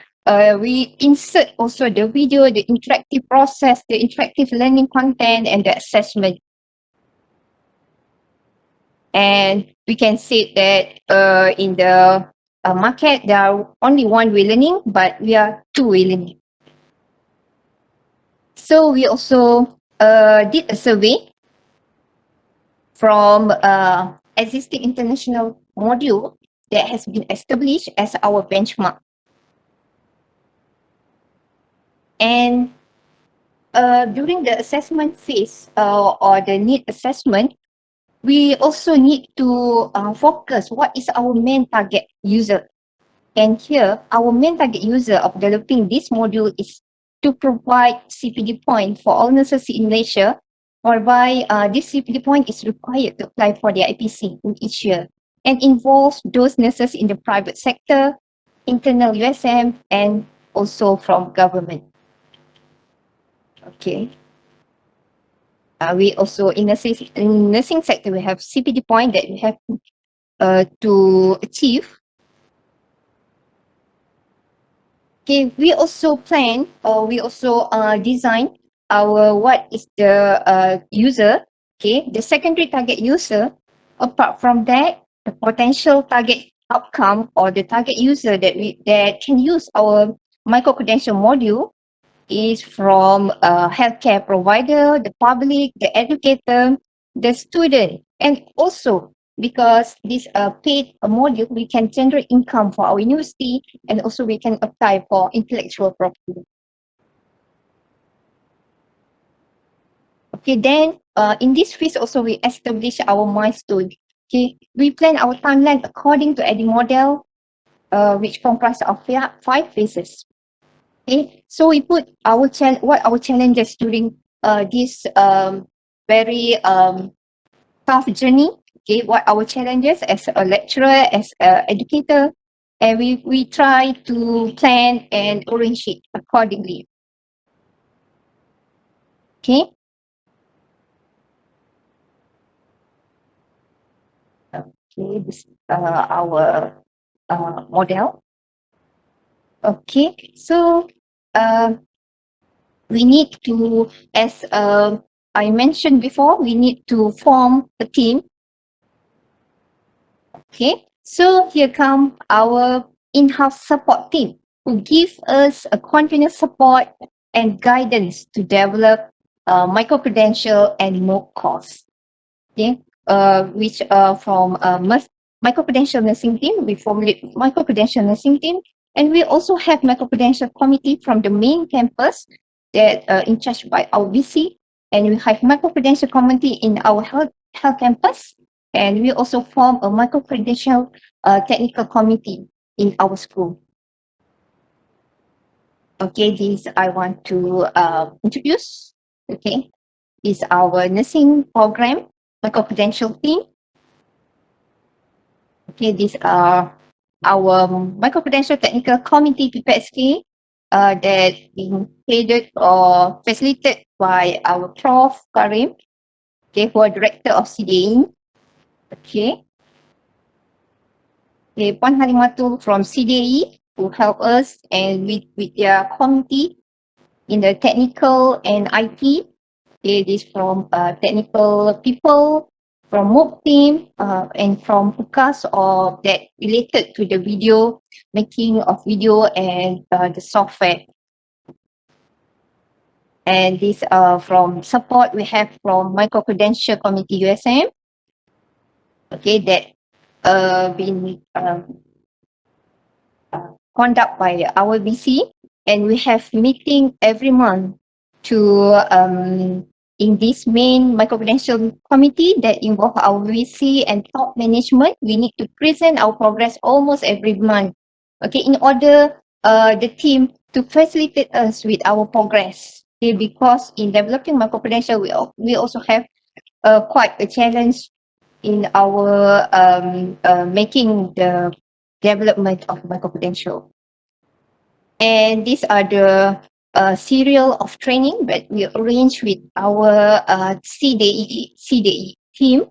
we insert also the video, the interactive process, the interactive learning content, and the assessment. And we can say that in the market, there are only one way learning, but we are two way learning. So we also did a survey from existing international module that has been established as our benchmark. And during the assessment phase or the need assessment, we also need to focus what is our main target user. And here, our main target user of developing this module is to provide CPD point for all nurses in Malaysia, whereby this CPD point is required to apply for their IPC in each year and involves those nurses in the private sector, internal USM, and also from government. Okay. We also in nursing sector we have CPD point that we have to achieve. Okay, we also plan or we also design our what is the user. Okay, the secondary target user. Apart from that, the potential target outcome or the target user that can use our Micro-Credential module is from a healthcare provider, the public, the educator, the student, and also because this paid module, we can generate income for our university, and also we can apply for intellectual property. Okay, then in this phase also we establish our milestone. Okay, we plan our timeline according to any model, which comprise of 5 phases. Okay, so we put our what our challenges during this very tough journey. Okay, what our challenges as a lecturer, as an educator, and we try to plan and arrange it accordingly. Okay. Okay, this is our model. Okay, so we need to, as I mentioned before, we need to form a team. Okay, so here come our in-house support team who give us a continuous support and guidance to develop Micro-Credential and MOOC course. Okay, which from Micro-Credential nursing team, we formulate Micro-Credential nursing team, and we also have Micro-Credential committee from the main campus that in charge by our VC, and we have Micro-Credential committee in our health campus, and we also form a Micro-Credential technical committee in our school. Okay, this I want to introduce. Okay, this is our nursing program Micro-Credential team. Okay, these are our Micro-Credential technical committee PPSK that being headed or facilitated by our Prof Karim, okay, who are director of CDA. Okay. Okay, Puan Halimatul from CDA who help us and with their committee in the technical and IT. Okay, this from technical people, from MOOC team, and from UCAS or that related to the video, making of video and the software. And this from support we have from Micro-Credential Committee USM. Okay, that been conducted by our VC, and we have meeting every month to in this main Micro-Credential committee that involve our VC and top management. We need to present our progress almost every month. Okay, in order the team to facilitate us with our progress. Okay, because in developing Micro-Credential, we also have quite a challenge in our making the development of Micro-Credential. And these are the serial of training that we arrange with our CDE team.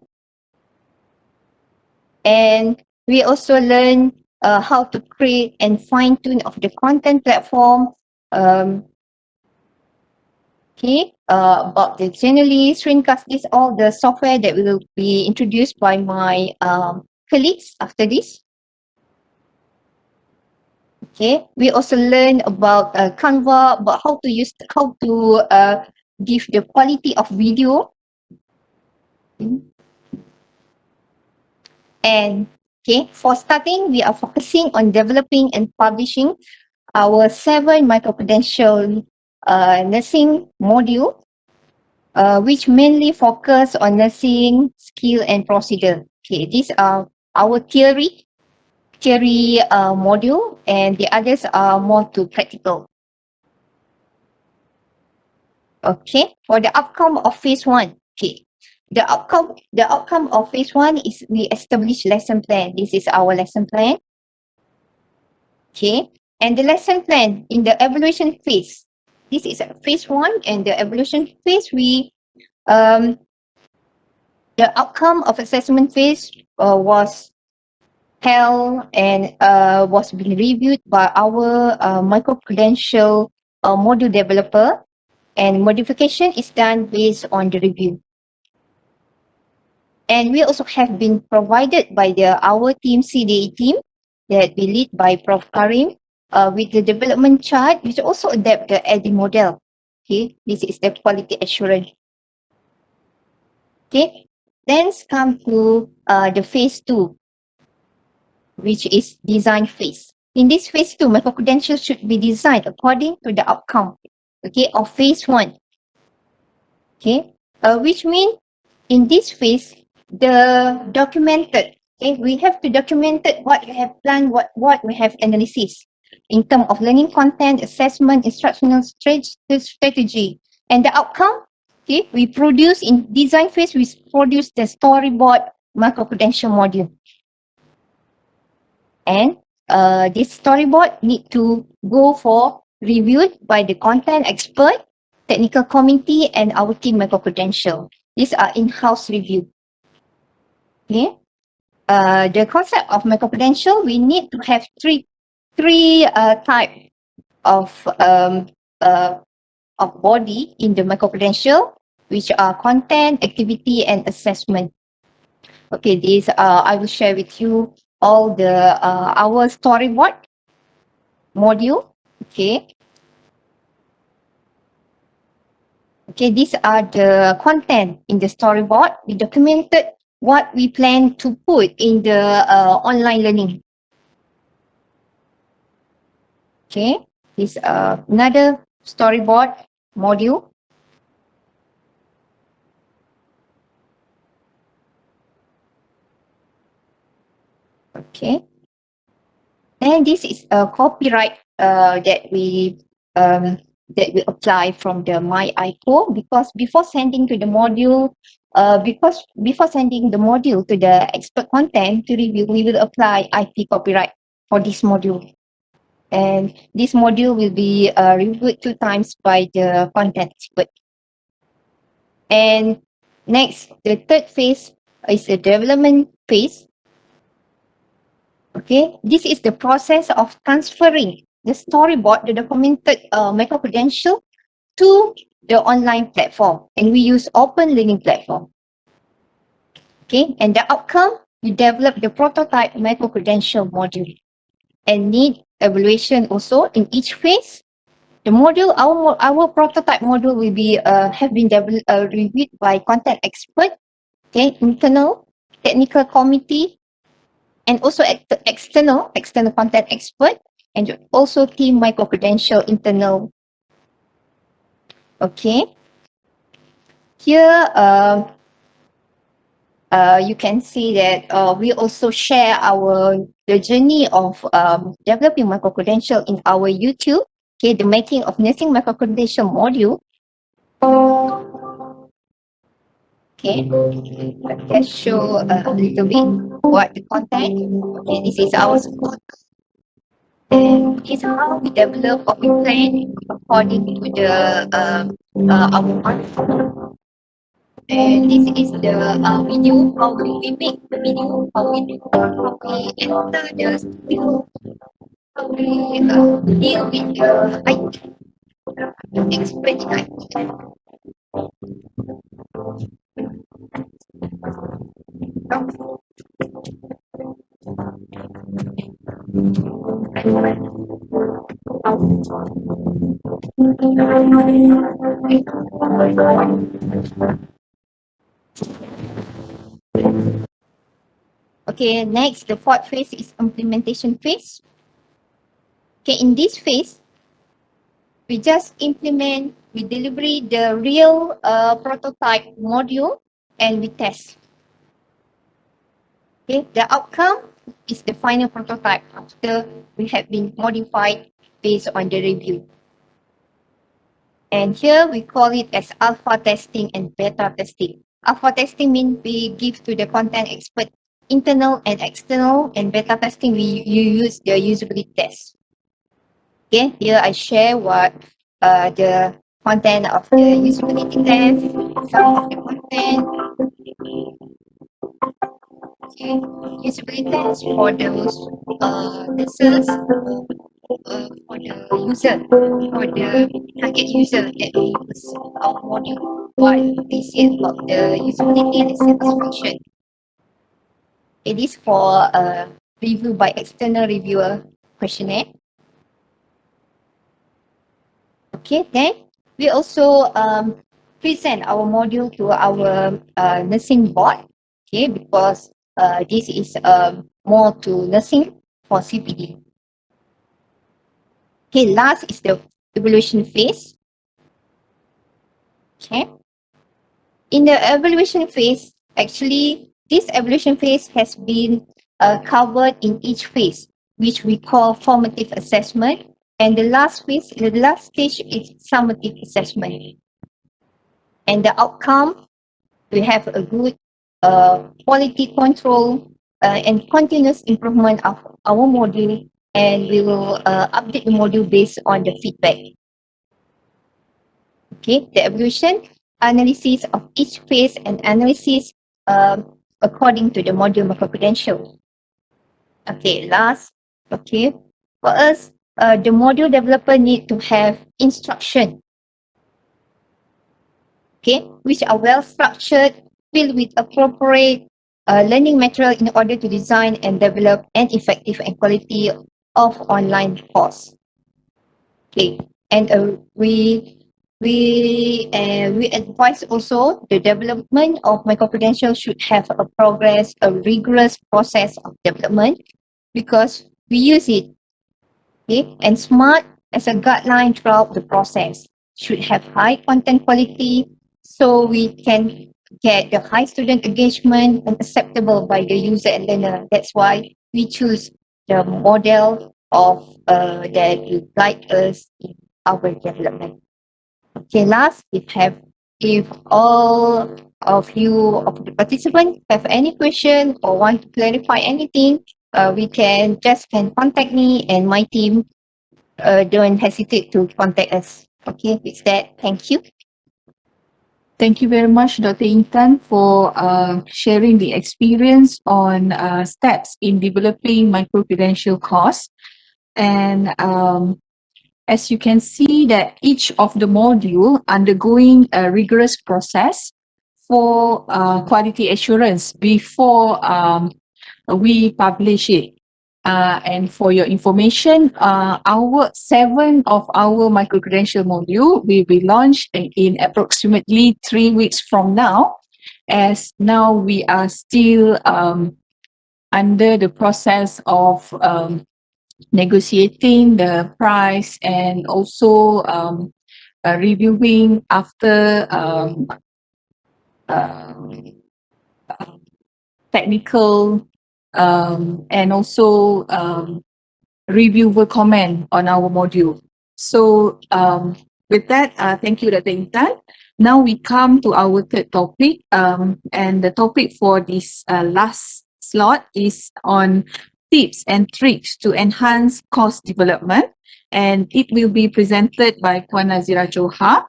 And we also learn how to create and fine tune of the content platform. About the generally screencast, this all the software that will be introduced by my colleagues after this. Okay, we also learn about Canva, about how to give the quality of video. And for starting, we are focusing on developing and publishing our 7 Micro-Credential nursing module, which mainly focus on nursing skill and procedure. Okay, these are our theory module, and the others are more to practical. Okay, for the outcome of phase 1. Okay, the outcome of phase 1 is we establish lesson plan. This is our lesson plan. Okay, and the lesson plan in the evaluation phase. This is phase 1, and the evaluation phase the outcome of assessment phase was held and was being reviewed by our Micro-Credential module developer, and modification is done based on the review. And we also have been provided by our team, CDA team, that we lead by Prof. Karim, with the development chart, which also adapt the AD model. Okay, this is the quality assurance. Okay, then come to the phase 2, which is design phase. In this phase 2, Micro-Credential should be designed according to the outcome, okay, of phase 1. Okay, which means in this phase, the documented, okay, we have to document what we have planned, what we have analysis in terms of learning content, assessment, instructional strategy, and the outcome. Okay, we produce in design phase, we produce the storyboard Micro-Credential module. And this storyboard need to go for reviewed by the content expert, technical committee, and our team Micro-Credential. These are in-house review. Okay. The concept of Micro-Credential, we need to have three type of body in the Micro-Credential, which are content, activity, and assessment. Okay, these I will share with you all the our storyboard module. Okay. Okay, these are the content in the storyboard. We documented what we plan to put in the online learning. Okay, this another storyboard module. Okay, and this is a copyright that we apply from the MyICO, because before sending to the module, before sending the module to the expert content to review, we will apply IP copyright for this module. And this module will be reviewed 2 times by the content expert. And next, the third phase is the development phase. Okay, this is the process of transferring the storyboard, the documented Micro-Credential, to the online platform, and we use open learning platform. Okay, and the outcome, we develop the prototype Micro-Credential module and need evaluation also in each phase. The module, our prototype module will be have been reviewed by content expert, okay, internal, technical committee, and also external content expert, and also team Micro-Credential internal. Okay. Here, you can see that we also share the journey of developing Micro-Credential in our YouTube. Okay, the making of nursing Micro-Credential module. Okay, let's show a little bit. what the content. Okay, this is our scope. And this is how we develop or we plan according to the our content. And this is the video, how do we make the video, how we do, how we enter the studio, how we deal with the IT, expert in IT. Okay, next, the fourth phase is implementation phase. Okay, in this phase, we just implement, we deliver the real prototype module and we test. Okay, the outcome is the final prototype after we have been modified based on the review. And here we call it as alpha testing and beta testing. Alpha testing means we give to the content expert internal and external, and beta testing you use the usability test. Okay, here I share what the content of the usability test, some of the content. Okay, usability test for those users, for the user, for the target user that we use our module. What they say about the usability and satisfaction. It is for review by external reviewer questionnaire. Okay, then we also present our module to our nursing board. Okay, because this is more to nursing for CPD. Okay, last is the evaluation phase. Okay. In the evaluation phase, actually, this evaluation phase has been covered in each phase, which we call formative assessment. And the last phase, the last stage is summative assessment. And the outcome, we have a good quality control and continuous improvement of our module, and we will update the module based on the feedback. Okay, the evaluation analysis of each phase and analysis according to the module Micro-Credential. Okay, last, okay, for us, the module developer need to have instruction, okay, which are well structured, filled with appropriate learning material in order to design and develop an effective and quality of online course. Okay, and we advise also the development of Micro-Credential should have a rigorous process of development because we use it. Okay, and SMART as a guideline throughout the process should have high content quality so we can get the high student engagement and acceptable by the user and learner. That's why we choose the model of that will guide us in our development. Okay, last, if all of you of the participants have any question or want to clarify anything, we can contact me and my team. Don't hesitate to contact us. Okay, with that, thank you. Thank you very much, Dr. Intan, for sharing the experience on steps in developing micro-credential course. And as you can see that each of the module undergoing a rigorous process for quality assurance before we publish it. And for your information, our 7 of our micro-credential module will be launched in approximately 3 weeks from now, as now we are still under the process of negotiating the price and also reviewing after technical and also reviewer comment on our module. So with that, thank you, Dr. Intan. Now we come to our third topic, and the topic for this last slot is on tips and tricks to enhance course development, and it will be presented by Puan Nazirah Johar.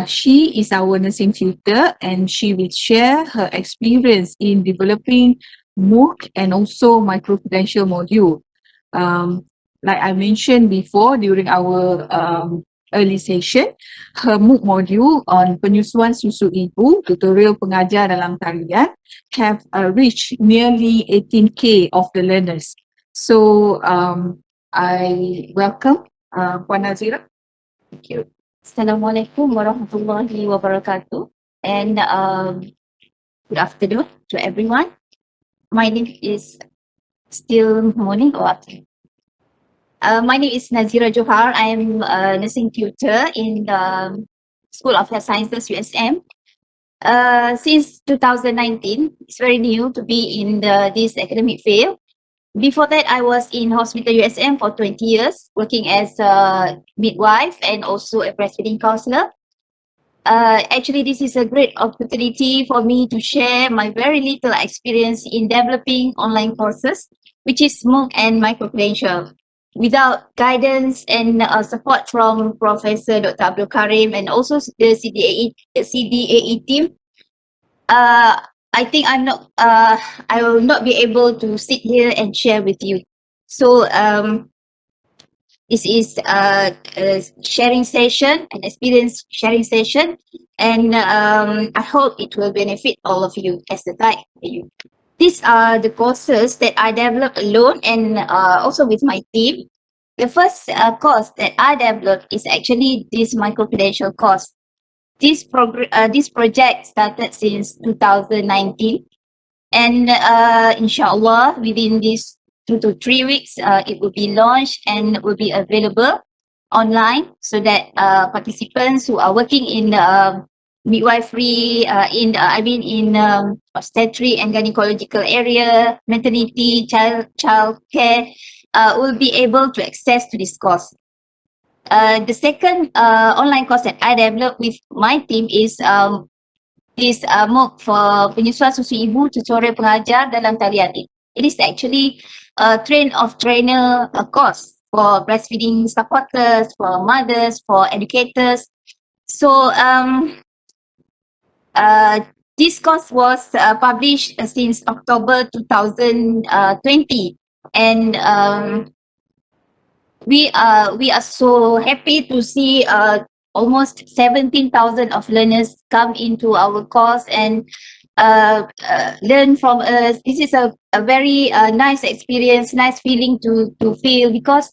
She is our nursing tutor, and she will share her experience in developing MOOC and also Micro-Credential module. Um, like I mentioned before during our early session, her MOOC module on penyusuan susu ibu, tutorial pengajar dalam talian, have reached nearly 18K of the learners. So I welcome Puan Nazirah. Thank you. Assalamualaikum warahmatullahi wabarakatuh. And good afternoon to everyone. My name is still morning or afternoon. My name is Nazirah Johar. I am a nursing tutor in the School of Health Sciences, USM. Since 2019, it's very new to be in this academic field. Before that, I was in Hospital USM for 20 years, working as a midwife and also a breastfeeding counselor. Actually, this is a great opportunity for me to share my very little experience in developing online courses, which is MOOC and Micro-Credential. Without guidance and support from Professor Dr. Abdul Karim and also the CDAE team, I think I will not be able to sit here and share with you. So this is a sharing session, an experience sharing session, and I hope it will benefit all of you as a guide for you. These are the courses that I developed alone and also with my team. The first course that I developed is actually this Micro-Credential course. This project started since 2019, and inshallah within these 2 to 3 weeks it will be launched and will be available online, so that participants who are working in midwifery, in obstetric and gynecological area, maternity, child care, will be able to access to this course. The second online course that I developed with my team is this MOOC for penyusuan susu ibu, tutorial pengajar dalam talian. It is actually a trainer course for breastfeeding supporters, for mothers, for educators. So this course was published since October 2020, and we are so happy to see almost 17,000 of learners come into our course and learn from us. This is a very nice experience, nice feeling to feel, because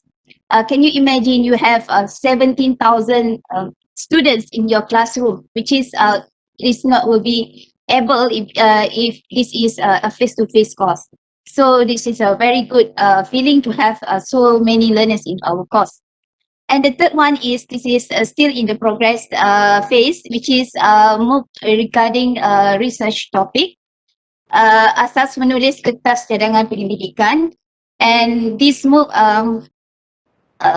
can you imagine you have 17,000 students in your classroom, which is not will be able if this is a face-to-face course. So this is a very good feeling to have so many learners in our course. And the third one is, this is still in the progress phase, which is MOOC regarding research topic, asas menulis kertas cadangan penyelidikan. And this MOOC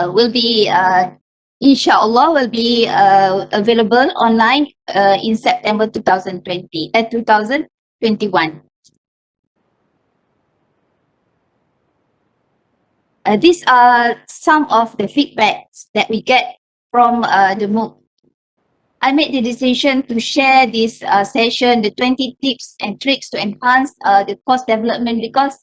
will be inshallah will be available online in September 2021. These are some of the feedbacks that we get from the MOOC. I made the decision to share this session, the 20 tips and tricks to enhance the course development, because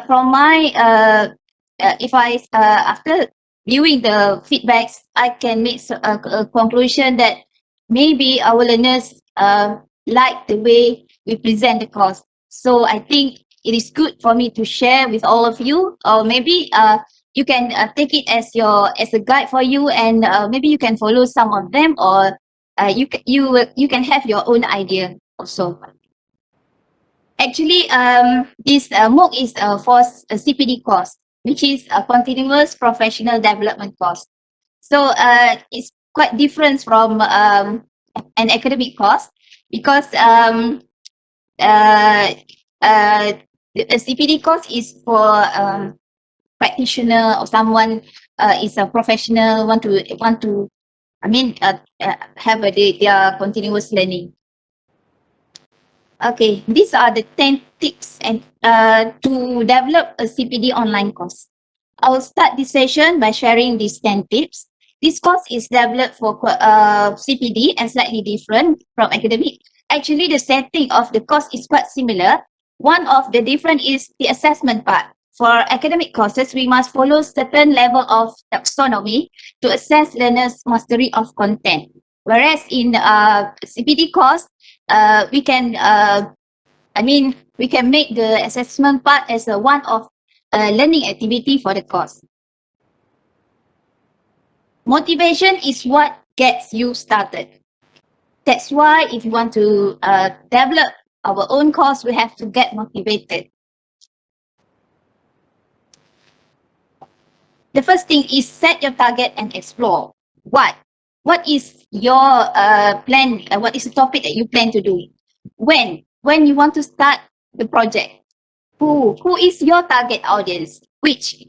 from my if I after viewing the feedbacks, I can make a conclusion that maybe our learners like the way we present the course. So I think it is good for me to share with all of you, or maybe you can take it as a guide for you, and maybe you can follow some of them, or you can have your own idea also. Actually, this MOOC is for a CPD course, which is a continuous professional development course. So it's quite different from an academic course, because a CPD course is for practitioner or someone is a professional want to have their continuous learning. Okay, these are the 10 tips and to develop a CPD online course. I will start this session by sharing these 10 tips. This course is developed for CPD and slightly different from academic. Actually, the setting of the course is quite similar. One of the different is the assessment part. For academic courses, we must follow certain level of taxonomy to assess learners' mastery of content. Whereas in CPD course, we can we can make the assessment part as a one of learning activity for the course. Motivation is what gets you started. That's why if you want to develop our own course, we have to get motivated. The first thing is set your target and explore. What is your plan? What is the topic that you plan to do? When you want to start the project? Who is your target audience? Which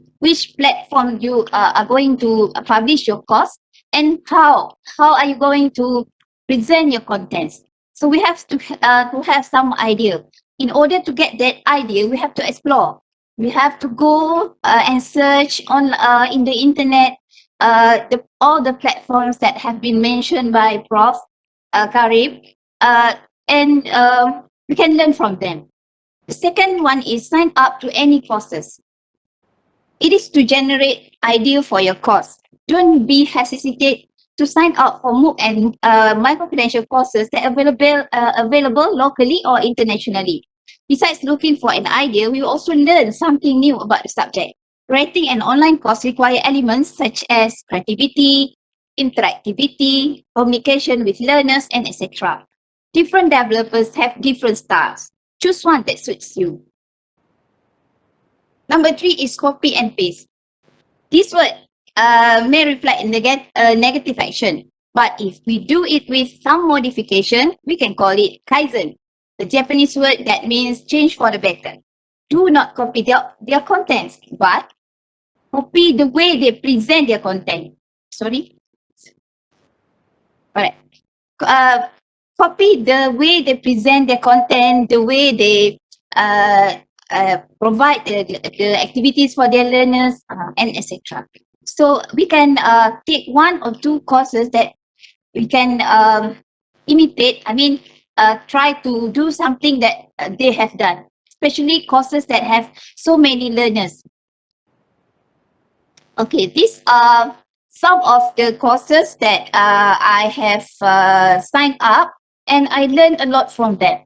platform you are going to publish your course, and how are you going to present your contents? So we have to have some idea. In order to get that idea, we have to explore. We have to go and search on in the internet all the platforms that have been mentioned by Prof. Karim, and we can learn from them. The second one is sign up to any courses. It is to generate idea for your course. Don't be hesitate to sign up for MOOC and Micro-Credential courses that are available locally or internationally. Besides looking for an idea, we will also learn something new about the subject. Writing an online course require elements such as creativity, interactivity, communication with learners, and etc. Different developers have different styles. Choose one that suits you. Number 3 is copy and paste. This word may reflect negative action, but if we do it with some modification, we can call it kaizen, the Japanese word that means change for the better. Do not copy their contents, but copy the way they present their content. Sorry? Alright. Copy the way they present their content, the way they provide the activities for their learners, and etc. So we can take one or two courses that we can imitate. Try to do something that they have done, especially courses that have so many learners. Okay, these are some of the courses that I have signed up, and I learned a lot from them.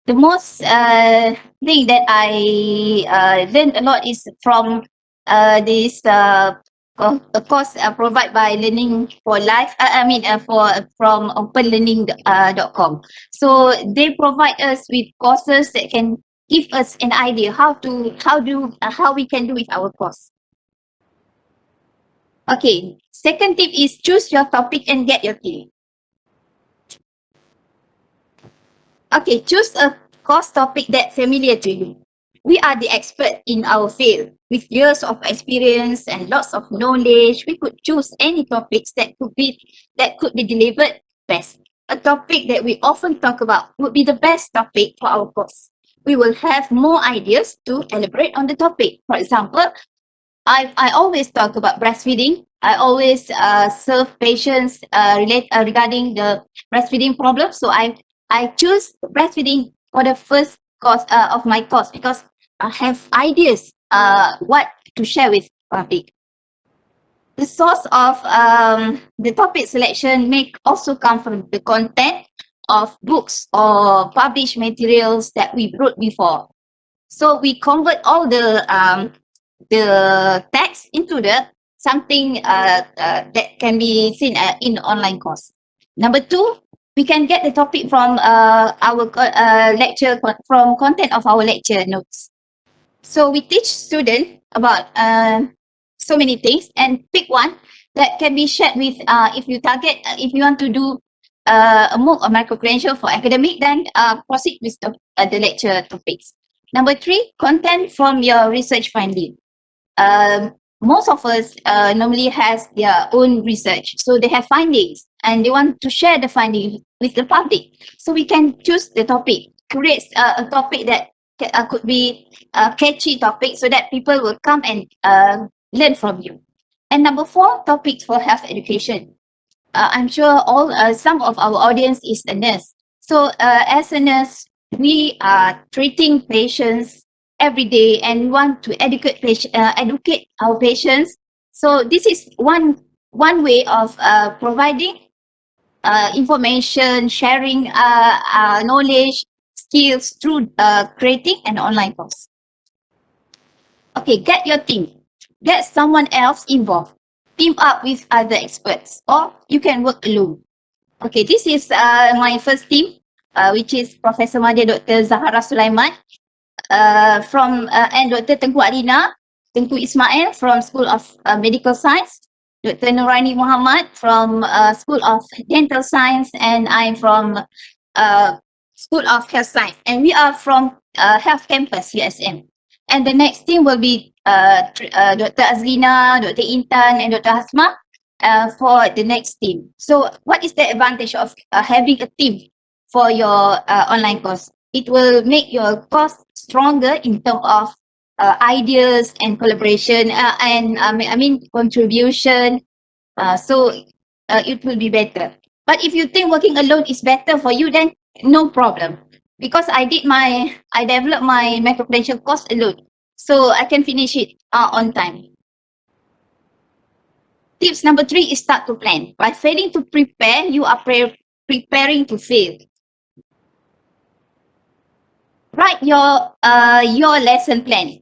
The most thing that I learned a lot is from this a course provided by Learning for Life. From openlearning.com. So they provide us with courses that can give us an idea how we can do with our course. Okay, second tip is choose your topic and get your team. Okay, choose a course topic that's familiar to you. We are the expert in our field. With years of experience and lots of knowledge, we could choose any topics that could be delivered best. A topic that we often talk about would be the best topic for our course. We will have more ideas to elaborate on the topic. For example, I always talk about breastfeeding. I always serve patients regarding the breastfeeding problem. So I choose breastfeeding for the first course of my course because I have ideas what to share with public. The source of the topic selection may also come from the content of books or published materials that we wrote before. So we convert all the text into the something that can be seen in online course. Number 2, we can get the topic from our lecture from content of our lecture notes. So we teach students about so many things and pick one that can be shared with if you want to do a MOOC or Micro-Credential for academic, then proceed with the lecture topics. Number 3, content from your research finding. Most of us normally has their own research, so they have findings and they want to share the findings with the public. So we can choose the topic create a topic that could be a catchy topic so that people will come and learn from you. And number 4, topics for health education. I'm sure some of our audience is a nurse. So as a nurse, we are treating patients every day and we want to educate our patients. So this is one way of providing information, sharing knowledge, skills through creating an online course. Okay, get your team. Get someone else involved. Team up with other experts, or you can work alone. Okay, this is my first team, which is Professor Madya Dr. Zahara Sulaiman and Dr. Tengku Alina, Tengku Ismail from School of Medical Science, Dr. Nurani Muhammad from School of Dental Science, and I'm from School of Health Science. And we are from Health Campus, USM. And the next team will be Dr. Azlina, Dr. Intan, and Dr. Hasma for the next team. So what is the advantage of having a team for your online course? It will make your course stronger in terms of ideas and collaboration and contribution. So it will be better. But if you think working alone is better for you, then no problem. Because I developed my Micro-Credential course alone. So I can finish it on time. Tips number 3 is start to plan. By failing to prepare, you are preparing to fail. Write your lesson plan.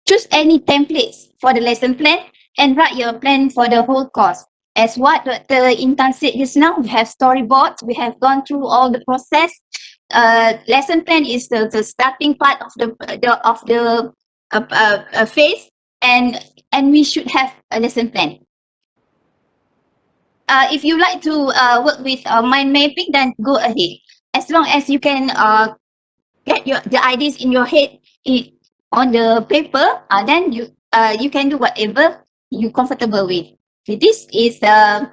Choose any templates for the lesson plan and write your plan for the whole course. As what Dr. Intan said just now, we have storyboards. We have gone through all the process. Lesson plan is the starting part of the phase, and we should have a lesson plan. If you like to work with mind mapping, then go ahead. As long as you can get the ideas in your head on the paper, then you can do whatever you're comfortable with. So this is the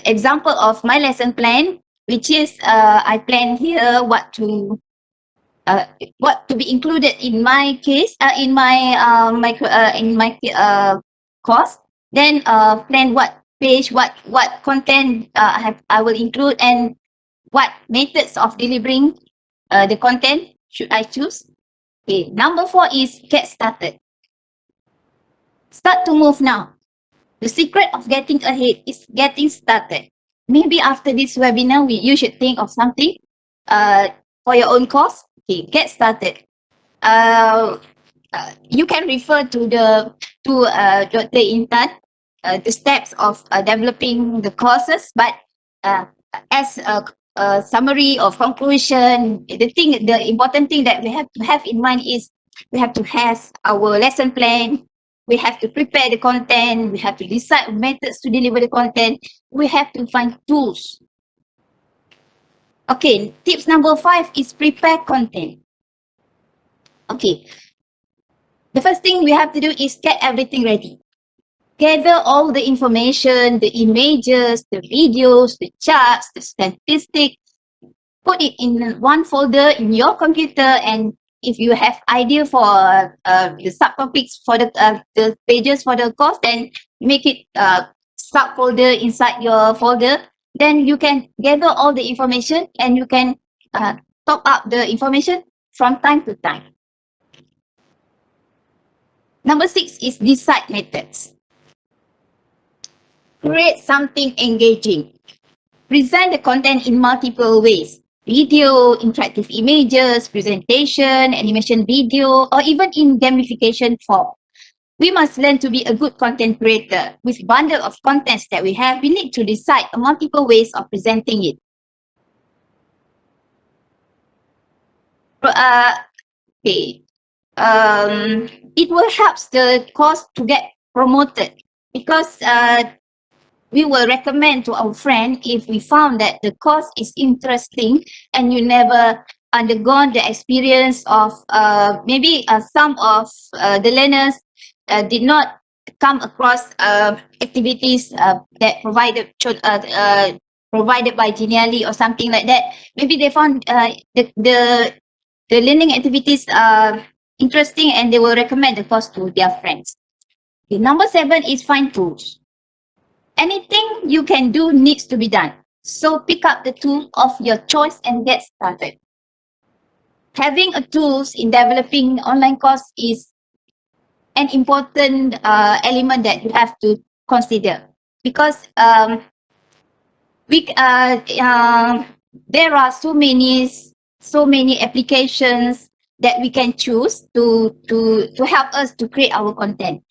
example of my lesson plan, which is I plan here what to be included in my case in my course. Then plan what page, what content I will include, and what methods of delivering the content should I choose. Okay, number 4 is get started. Start to move now. The secret of getting ahead is getting started. Maybe after this webinar, you should think of something for your own course. Okay, get started. You can refer to Dr. Intan, the steps of developing the courses, but as a summary or conclusion, the important thing that we have to have in mind is we have to have our lesson plan. We have to prepare the content. We have to decide methods to deliver the content. We have to find tools. Okay, tips number 5 is prepare content. Okay, the first thing we have to do is get everything ready. Gather all the information, the images, the videos, the charts, the statistics. Put it in one folder in your computer, and if you have idea for the subtopics for the pages for the course, then make it subfolder inside your folder. Then you can gather all the information and you can top up the information from time to time. Number 6 is decide methods. Create something engaging. Present the content in multiple ways. Video, interactive images, presentation, animation video, or even in gamification form. We must learn to be a good content creator. With bundle of contents that we have, we need to decide multiple ways of presenting it. Okay. It will help the course to get promoted because we will recommend to our friend if we found that the course is interesting and you never undergone the experience of maybe some of the learners did not come across activities that provided provided by Genially or something like that. Maybe they found the learning activities are interesting and they will recommend the course to their friends. Okay, number 7 is find tools. Anything you can do needs to be done. So pick up the tool of your choice and get started. Having a tools in developing online course is an important element that you have to consider, because there are so many applications that we can choose to help us to create our content.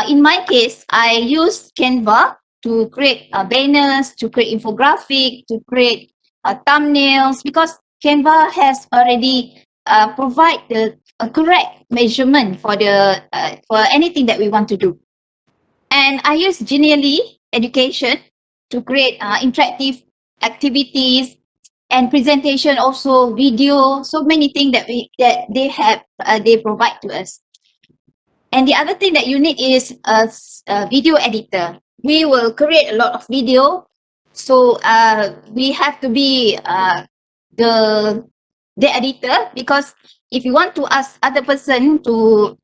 In my case, I use Canva to create banners, to create infographic, to create thumbnails, because Canva has already provide the correct measurement for the for anything that we want to do. And I use Genially Education to create interactive activities and presentation, also video, so many things that they have they provide to us. And the other thing that you need is a video editor. We will create a lot of video, so we have to be the editor, because if you want to ask other person to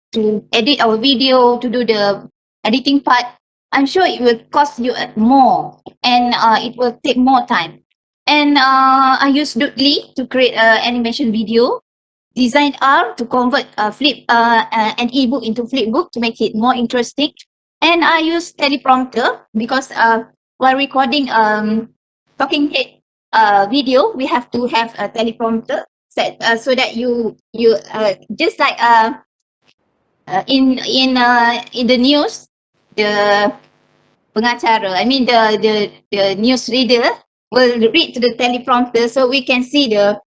edit our video, to do the editing part, I'm sure it will cost you more, and it will take more time. And I use Doodly to create an animation video, Design R to convert an ebook into flipbook to make it more interesting, and I use teleprompter because while recording talking head video, we have to have a teleprompter set so that you just like in the news, the pengacara, I mean the news reader will read to the teleprompter, so we can see the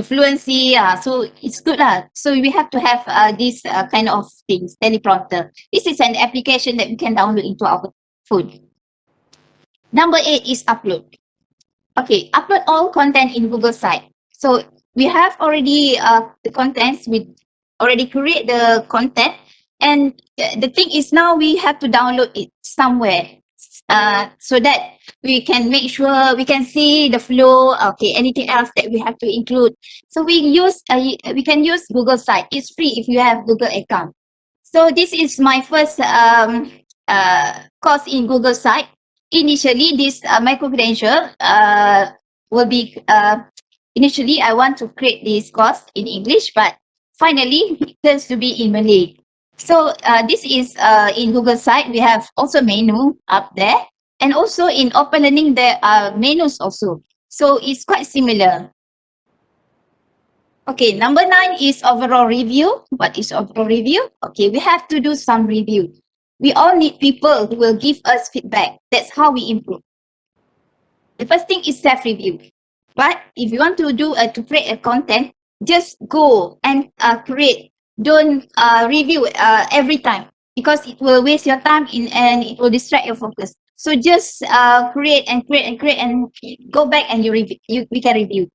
fluency. So it's good lah. So we have to have this kind of things, teleprompter. This is an application that we can download into our phone. Number 8 is upload. Okay, upload all content in Google site. So we have already the contents, we already create the content, and the thing is now we have to download it somewhere so that we can make sure we can see the flow. Okay, anything else that we have to include. So we can use Google site. It's free if you have Google account. So this is my first course in Google site. Initially, this Micro-Credential will be initially I want to create this course in English, but finally it turns to be in Malay. So this is in Google site. We have also menu up there, and also in Open Learning there are menus also. So it's quite similar. Okay, number 9 is overall review. What is overall review? Okay, we have to do some review. We all need people who will give us feedback. That's how we improve. The first thing is self-review. But if you want to do to create a content, just go and create. Don't review every time, because it will waste your time and it will distract your focus. So just create and go back and we can review.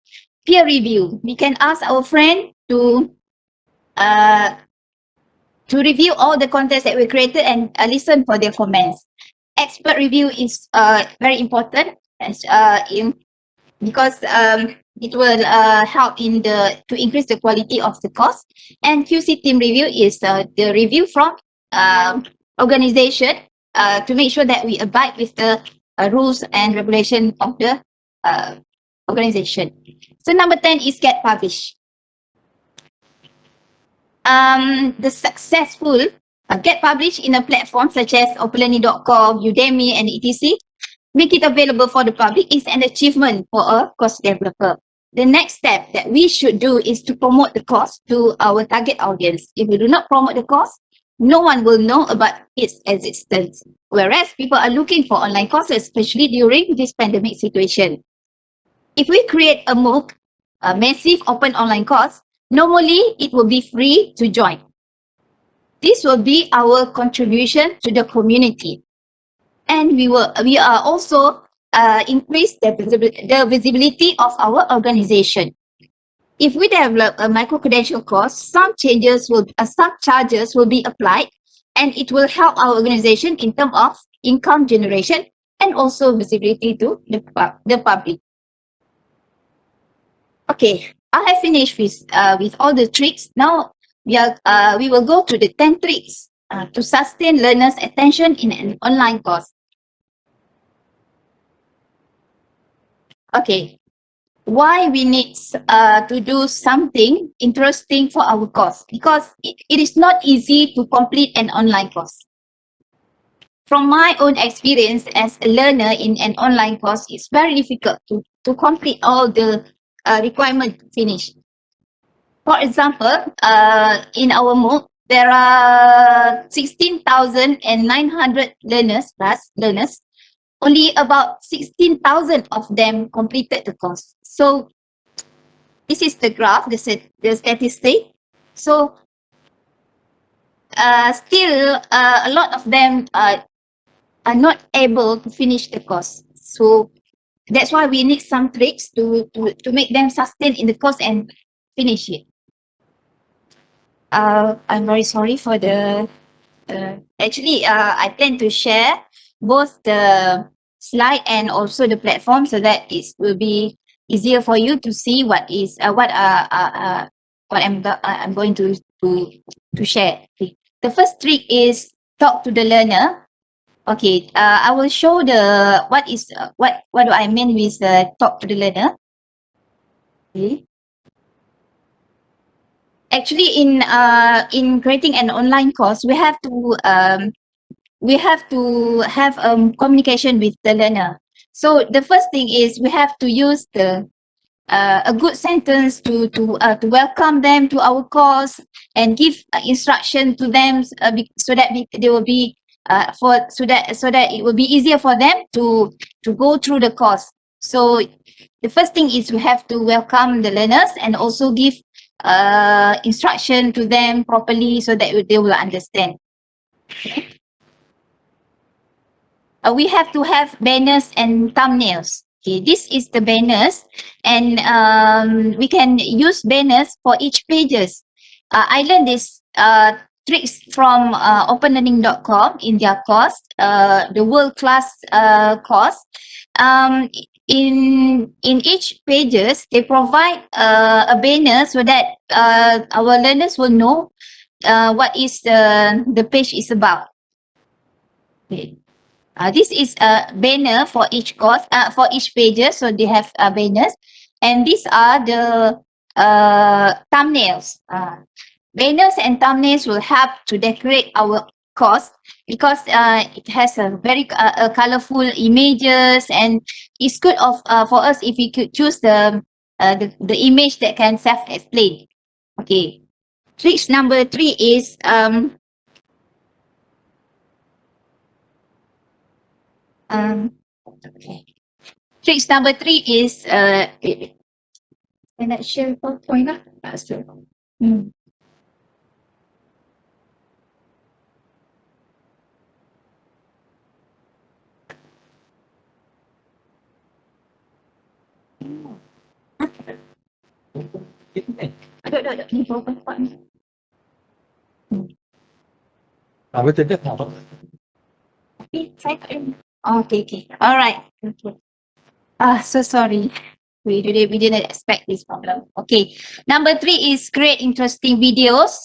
Peer review. We can ask our friend to review all the contents that we created and listen for their comments. Expert review is very important, because it will help to increase the quality of the course. And QC team review is the review from organization to make sure that we abide with the rules and regulation of the organization. So number 10 is get published. The successful get published in a platform such as openlearning.com, Udemy, and etc. Make it available for the public is an achievement for a course developer. The next step that we should do is to promote the course to our target audience. If we do not promote the course, no one will know about its existence. Whereas people are looking for online courses, especially during this pandemic situation. If we create a MOOC, a massive open online course, normally it will be free to join. This will be our contribution to the community. And we are also increase the visibility of our organization. If we develop a micro-credential course, some charges will be applied, and it will help our organization in terms of income generation and also visibility to the public. Okay, I have finished with all the tricks. Now we will go to the 10 tricks to sustain learners' attention in an online course. Okay, why we need to do something interesting for our course? Because it is not easy to complete an online course. From my own experience as a learner in an online course, it's very difficult to complete all the requirements to finish. For example, in our MOOC, there are 16,900 learners plus learners. Only about 16,000 of them completed the course. So this is the graph, the statistic. So still, a lot of them are not able to finish the course. So that's why we need some tricks to make them sustain in the course and finish it. I'm very sorry for the. Actually, I plan to share both the slide and also the platform so that it will be easier for you to see what I'm going to share. Okay. The first trick is talk to the learner. Okay, I will show the what do I mean with talk to the learner. Okay. Actually, in creating an online course, we have to have communication with the learner. So the first thing is we have to use the a good sentence to welcome them to our course and give instruction to them so that they will be so that it will be easier for them to go through the course. So the first thing is we have to welcome the learners and also give instruction to them properly so that they will understand. We have to have banners and thumbnails. Okay, this is the banners, and we can use banners for each pages. I learned this tricks from openlearning.com in their course, the world class course. In each pages, they provide a banner so that our learners will know what is the page is about. Okay. This is a banner for each course, for each pages. So they have banners, and these are the thumbnails. Banners and thumbnails will help to decorate our course because it has a very colorful images, and it's good for us if we could choose the image that can self-explain. Okay. Trick number 3 is okay. Trick number 3 is can I share PowerPoint lah? Sure. Ada. Ni PowerPoint. Apa tadi? Apa? Saya tak ada. Okay. All right. Okay. So sorry. We didn't expect this problem. Okay. Number 3 is create interesting videos.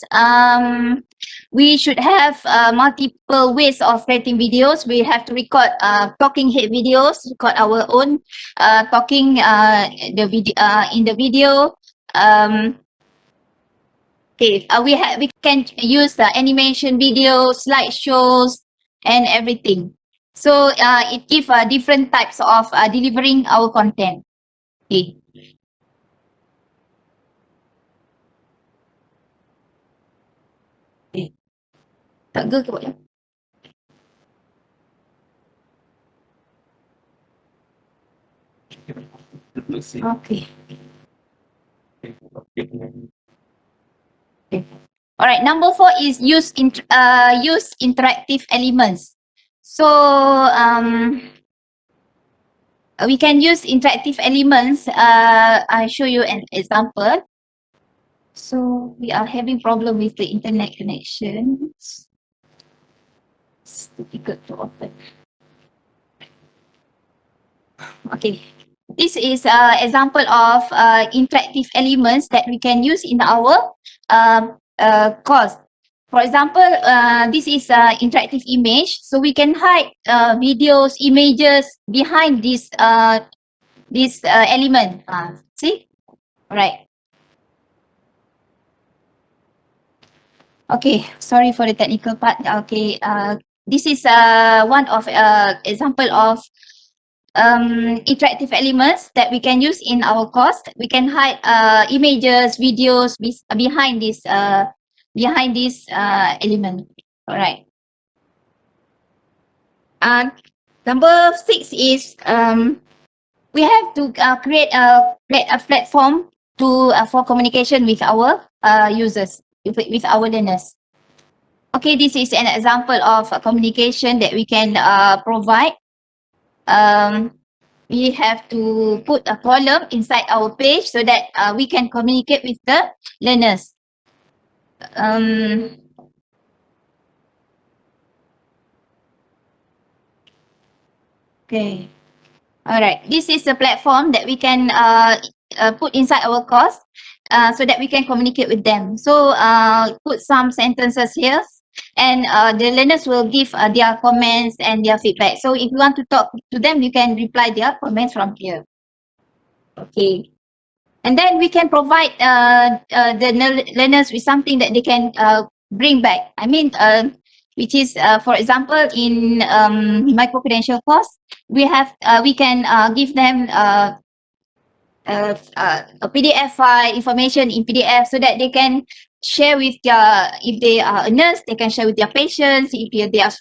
We should have multiple ways of creating videos. We have to record talking head videos, record our own talking the video in the video. Okay, we can use the animation videos, slideshows, and everything. So it gives different types of delivering our content. Okay. Tak ke buat ya? Okay. Alright, number 4 is use interactive elements. So we can use interactive elements. I show you an example. So we are having problem with the internet connection. It's difficult to open. Okay. This is an example of interactive elements that we can use in our course. For example, this is an interactive image, so we can hide videos, images behind this element. See, right? Okay, sorry for the technical part. Okay, this is one of example of interactive elements that we can use in our course. We can hide images, videos behind this element. All right. And number 6 is we have to create a platform to for communication with our users, with our learners. Okay, this is an example of a communication that we can provide. We have to put a column inside our page so that we can communicate with the learners. Okay. All right. This is a platform that we can put inside our course so that we can communicate with them. So put some sentences here, and the learners will give their comments and their feedback. So if you want to talk to them, you can reply their comments from here. Okay. And then we can provide the learners with something that they can bring back. I mean, which is, for example, in Micro-Credential course, we can give them a PDF file, information in PDF, so that they can share with their, if they are a nurse, they can share with their patients. If they are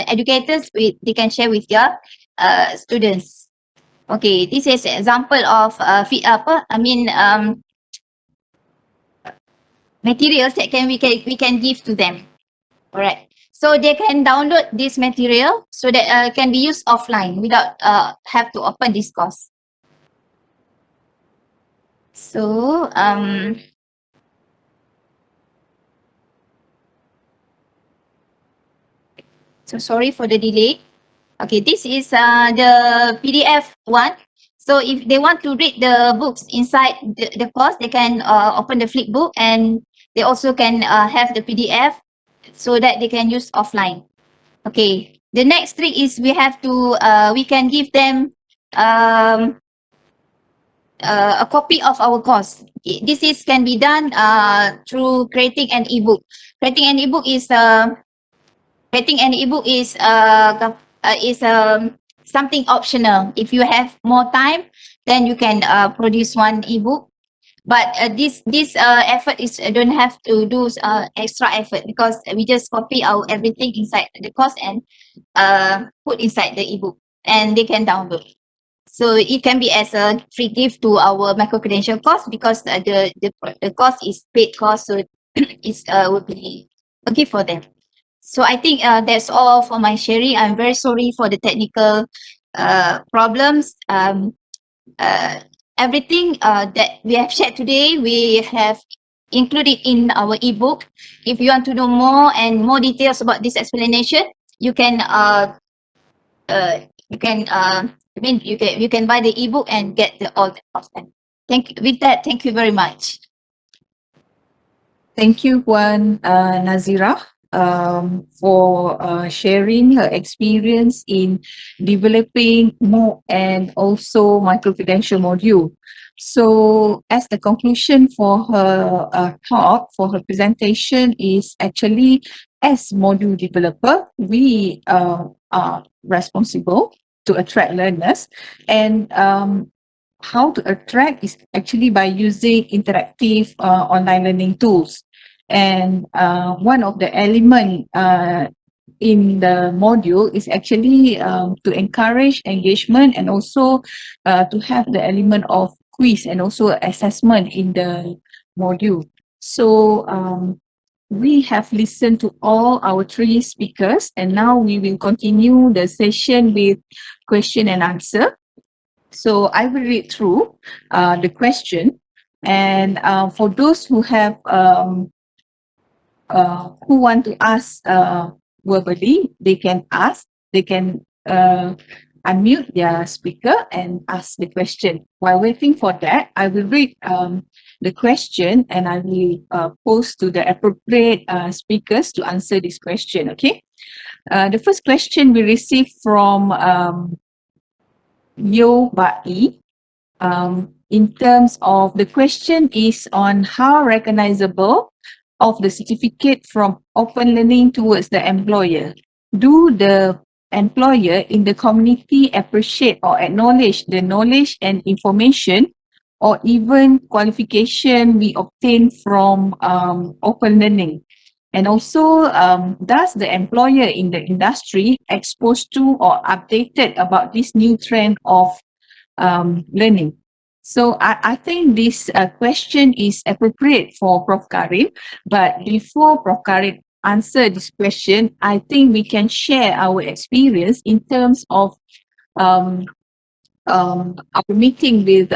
educators, they can share with their students. Okay, this is an example of materials that we can give to them. All right. So they can download this material so that can be used offline without have to open this course. So sorry for the delay. Okay, this is the PDF one. So if they want to read the books inside the course, they can open the flipbook, and they also can have the PDF so that they can use offline. Okay, the next trick is we can give them a copy of our course. This can be done through creating an ebook. Creating an ebook is something optional. If you have more time, then you can produce one ebook. But this effort is don't have to do extra effort, because we just copy our everything inside the course and put inside the ebook, and they can download. So it can be as a free gift to our Micro-Credential course, because the course is paid course, so it's would be a gift for them. So I think that's all for my sharing. I'm very sorry for the technical problems. Everything that we have shared today, we have included in our ebook. If you want to know more and more details about this explanation, you can you can buy the ebook and get all of them. With that, thank you very much. Thank you, Puan Nazirah, for sharing her experience in developing MOOC and also Micro-Credential module. So, as the conclusion for her talk, for her presentation, is actually, as module developer, we are responsible to attract learners, and how to attract is actually by using interactive online learning tools. And one of the element in the module is actually to encourage engagement, and also to have the element of quiz and also assessment in the module. So we have listened to all our 3 speakers, and now we will continue the session with question and answer. So I will read through the question, and for those who have who want to ask verbally, they can ask. They can unmute their speaker and ask the question. While waiting for that, I will read the question and I will post to the appropriate speakers to answer this question. Okay. The first question we received from Yo Bai. In terms of the question is on how recognizable of the certificate from open learning towards the employer. Do the employer in the community appreciate or acknowledge the knowledge and information or even qualification we obtain from open learning? And also, does the employer in the industry exposed to or updated about this new trend of learning? So I think this question is appropriate for Prof. Karim, but before Prof. Karim answer this question, I think we can share our experience in terms of our meeting with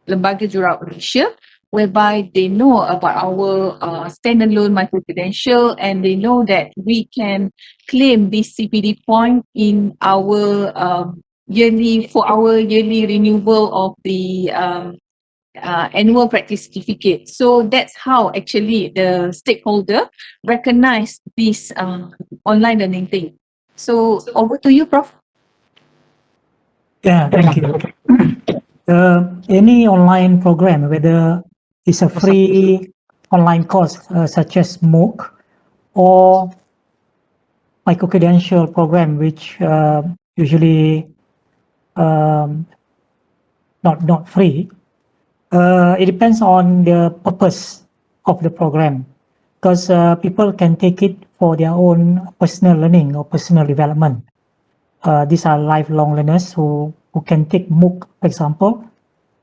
Lembaga Jururawat Malaysia, whereby they know about our standalone micro-credential and they know that we can claim this CPD point in our yearly renewal of the annual practice certificate. So that's how actually the stakeholder recognize this online learning thing. So over to you, Prof. Yeah, thank you. Any online program, whether it's a free online course such as MOOC or Micro-Credential program, which usually not free, it depends on the purpose of the program, because people can take it for their own personal learning or personal development. These are lifelong learners who can take MOOC, for example,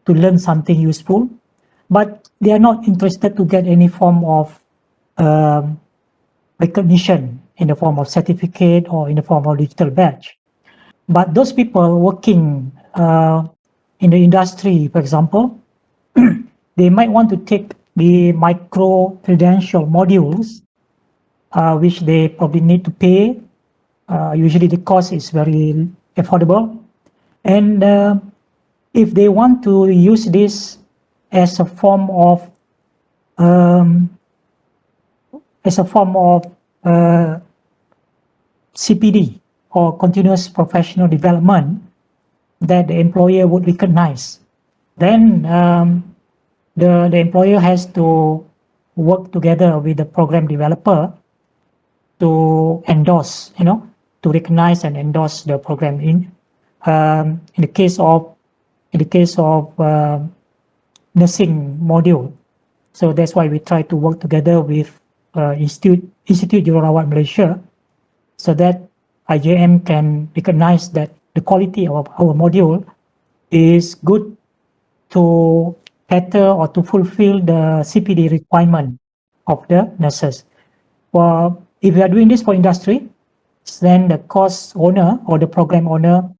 to learn something useful, but they are not interested to get any form of recognition in the form of certificate or in the form of digital badge. But those people working in the industry, for example, they might want to take the micro-credential modules, which they probably need to pay. Usually the cost is very affordable. And if they want to use this as a form of CPD or continuous professional development that the employer would recognize, then the employer has to work together with the program developer to endorse, to recognize and endorse the program. In the case of nursing module, so that's why we try to work together with Institute Jururawat Malaysia, so that IJM can recognize that the quality of our module is good to cater or to fulfill the CPD requirement of the nurses. Well, if we are doing this for industry, then the course owner or the program owner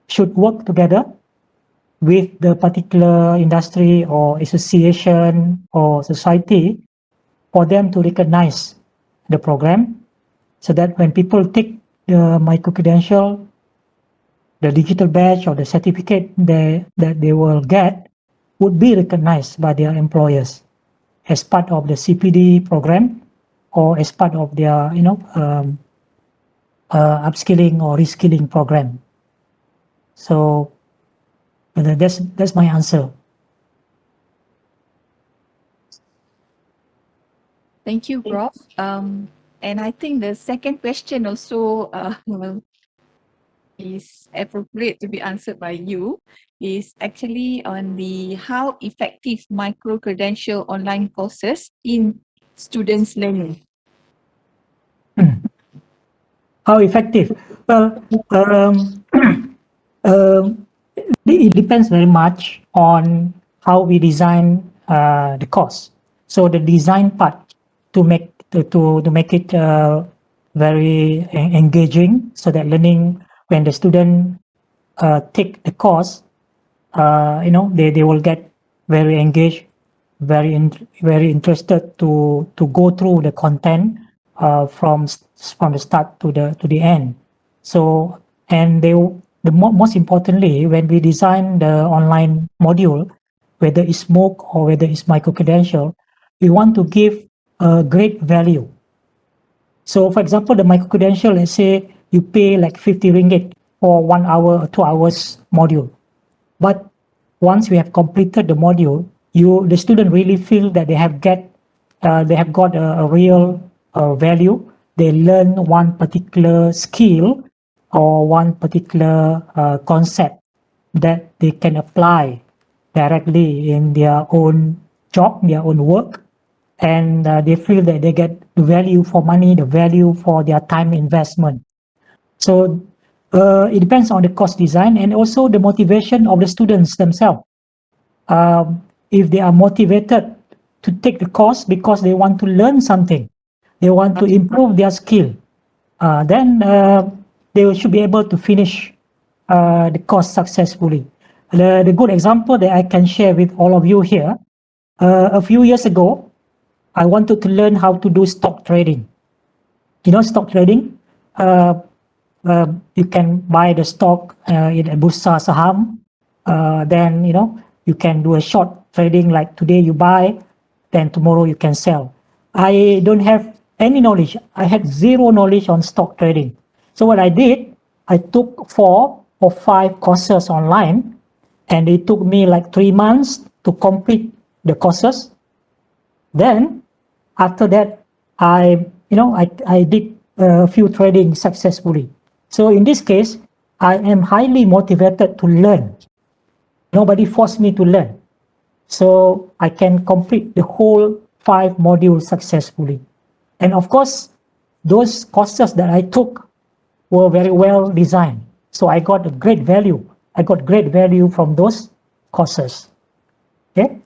should work together with the particular industry or association or society for them to recognize the program, so that when people take the micro-credential, the digital badge or the certificate that they will get would be recognized by their employers as part of the CPD program or as part of their upskilling or reskilling program. So that's my answer. Thank you, Prof. And I think the second question also is appropriate to be answered by you, is actually on the how effective micro-credential online courses in students' learning. How effective? Well, it depends very much on how we design the course. So the design part to make it very engaging, so that learning, when the student take the course, they will get very engaged, very interested to go through the content from the start to the end. So, and most importantly, when we design the online module, whether it's MOOC or whether it's Micro-Credential, we want to give a great value. So, for example, the Micro-Credential, let's say you pay like 50 ringgit for 1 hour or 2 hours module. But once we have completed the module, the student really feel that they have got a real value. They learn one particular skill or one particular concept that they can apply directly in their own job, their own work, and they feel that they get the value for money, the value for their time investment. So it depends on the course design and also the motivation of the students themselves. If they are motivated to take the course because they want to learn something, they want to improve their skill, then they should be able to finish the course successfully. The good example that I can share with all of you here, a few years ago, I wanted to learn how to do stock trading. You know, stock trading, you can buy the stock in a bursa saham. Then, you can do a short trading, like today you buy, then tomorrow you can sell. I don't have any knowledge. I had zero knowledge on stock trading. So what I did, I took 4 or 5 courses online, and it took me like 3 months to complete the courses. Then after that, I did a few trading successfully. So in this case, I am highly motivated to learn. Nobody forced me to learn. So I can complete the whole 5 modules successfully. And of course, those courses that I took were very well designed. So I got a great value. I got great value from those courses. Okay.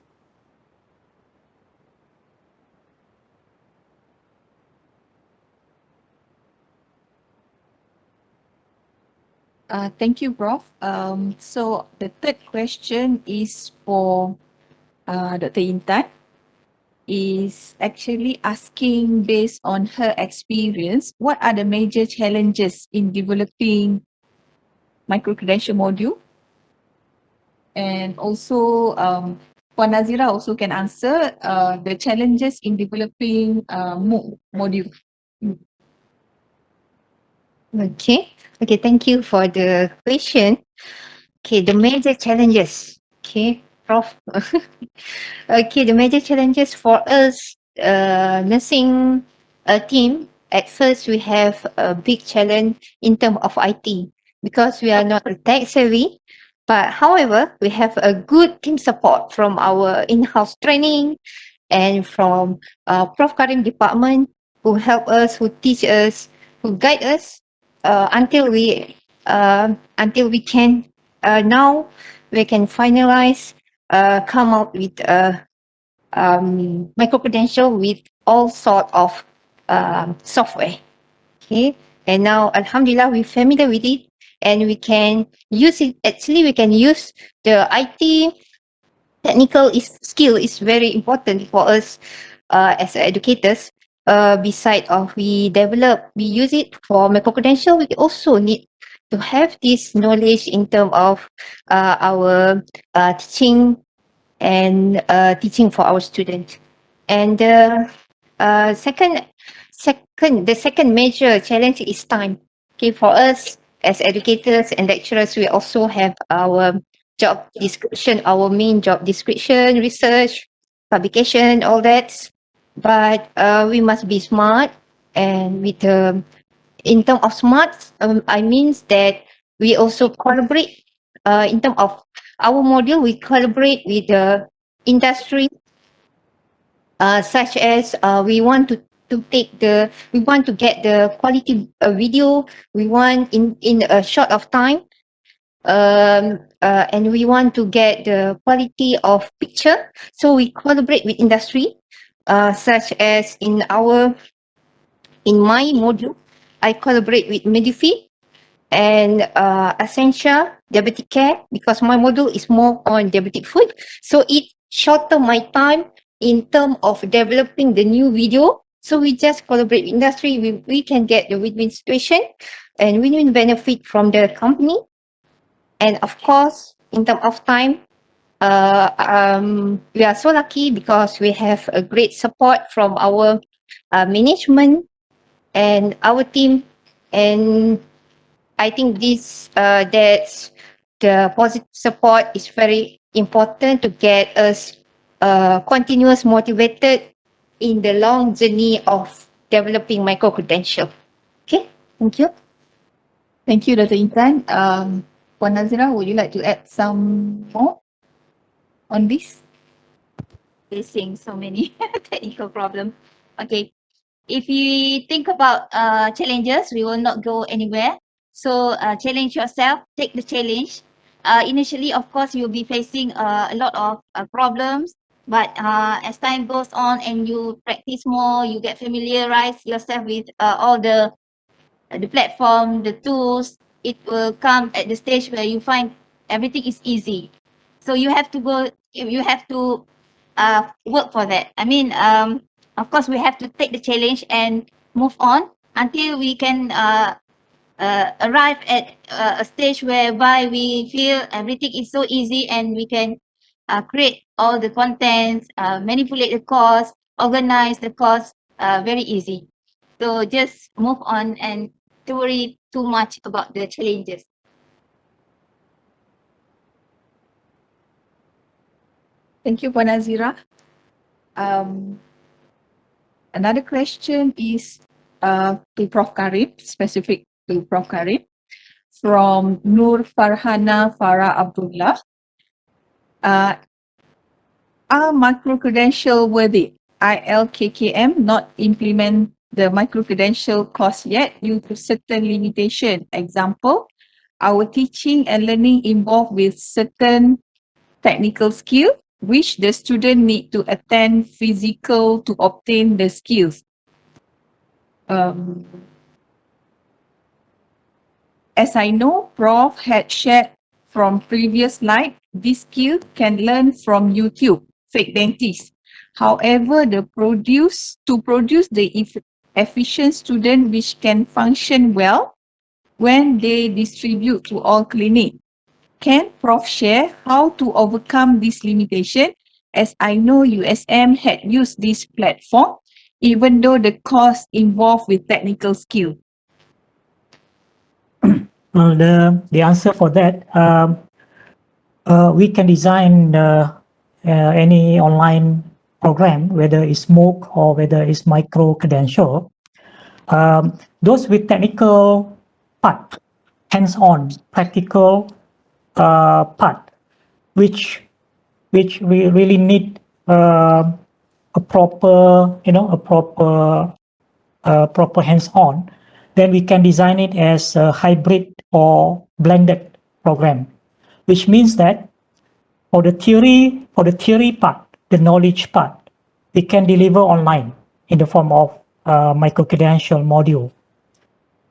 Thank you, Prof. So the third question is for Dr. Intan. Is actually asking, based on her experience, what are the major challenges in developing micro-credential module? And also, Puan Nazirah also can answer the challenges in developing MOOC module. Okay, thank you for the question. Okay, the major challenges. Okay, Prof. Okay, the major challenges for us, nursing team, at first we have a big challenge in terms of IT because we are not tech savvy. But however, we have a good team support from our in-house training and from Prof Karim department, who help us, who teach us, who guide us until we can now we can finalize, come out with a micro-credential with all sort of software. Okay, and now Alhamdulillah we're familiar with it and we can use it. Actually, we can use the IT technical skill is very important for us as educators. Beside of we use it for micro-credential, we also need to have this knowledge in terms of our teaching and teaching for our students. And the second major challenge is time. Okay, for us as educators and lecturers, we also have our job description, our main job description, research, publication, all that. But we must be smart, and with in terms of smart, I means that we also collaborate. In terms of our module, we collaborate with the industry, such as we want to get the quality video. We want in a short of time, and we want to get the quality of picture. So we collaborate with industry, such as in my module, I collaborate with Medifi and Essentia Diabetic Care, because my module is more on diabetic food. So it shorten my time in terms of developing the new video So we just collaborate with industry. We can get the win-win situation and win-win benefit from the company. And of course, in terms of time, we are so lucky because we have a great support from our management and our team. And I think that's the positive support is very important to get us continuous motivated in the long journey of developing micro-credential. Okay, thank you. Thank you, Dr. Intan. Puan Nazirah, would you like to add some more on this? Facing so many technical problems. Okay, if you think about challenges, we will not go anywhere. So challenge yourself, take the challenge. Initially, of course, you'll be facing a lot of problems, but as time goes on and you practice more, you get familiarize yourself with all the platform, the tools. It will come at the stage where you find everything is easy. So you have to work for that. I mean, of course, we have to take the challenge and move on until we can arrive at a stage whereby we feel everything is so easy and we can create all the contents, manipulate the course, organize the course very easy. So just move on and don't worry too much about the challenges. Thank you, Puan Nazirah. Another question is to Prof. Karim, specific to Prof. Karim, from Nur Farhana Farah Abdullah. Are micro-credential worthy? ILKKM not implement the micro-credential course yet due to certain limitation. Example, our teaching and learning involved with certain technical skill which the student need to attend physical to obtain the skills. As I know, Prof had shared from previous slide, this skill can learn from YouTube, fake dentist. However, to produce the efficient student which can function well when they distribute to all clinic. Can Prof share how to overcome this limitation? As I know USM had used this platform, even though the course involved with technical skill. Well, the answer for that, we can design any online program, whether it's MOOC or whether it's micro-credential. Those with technical part, hands-on, practical part, which we really need a proper, proper hands-on, then we can design it as a hybrid or blended program, which means that for the theory part, the knowledge part, we can deliver online in the form of micro-credential module.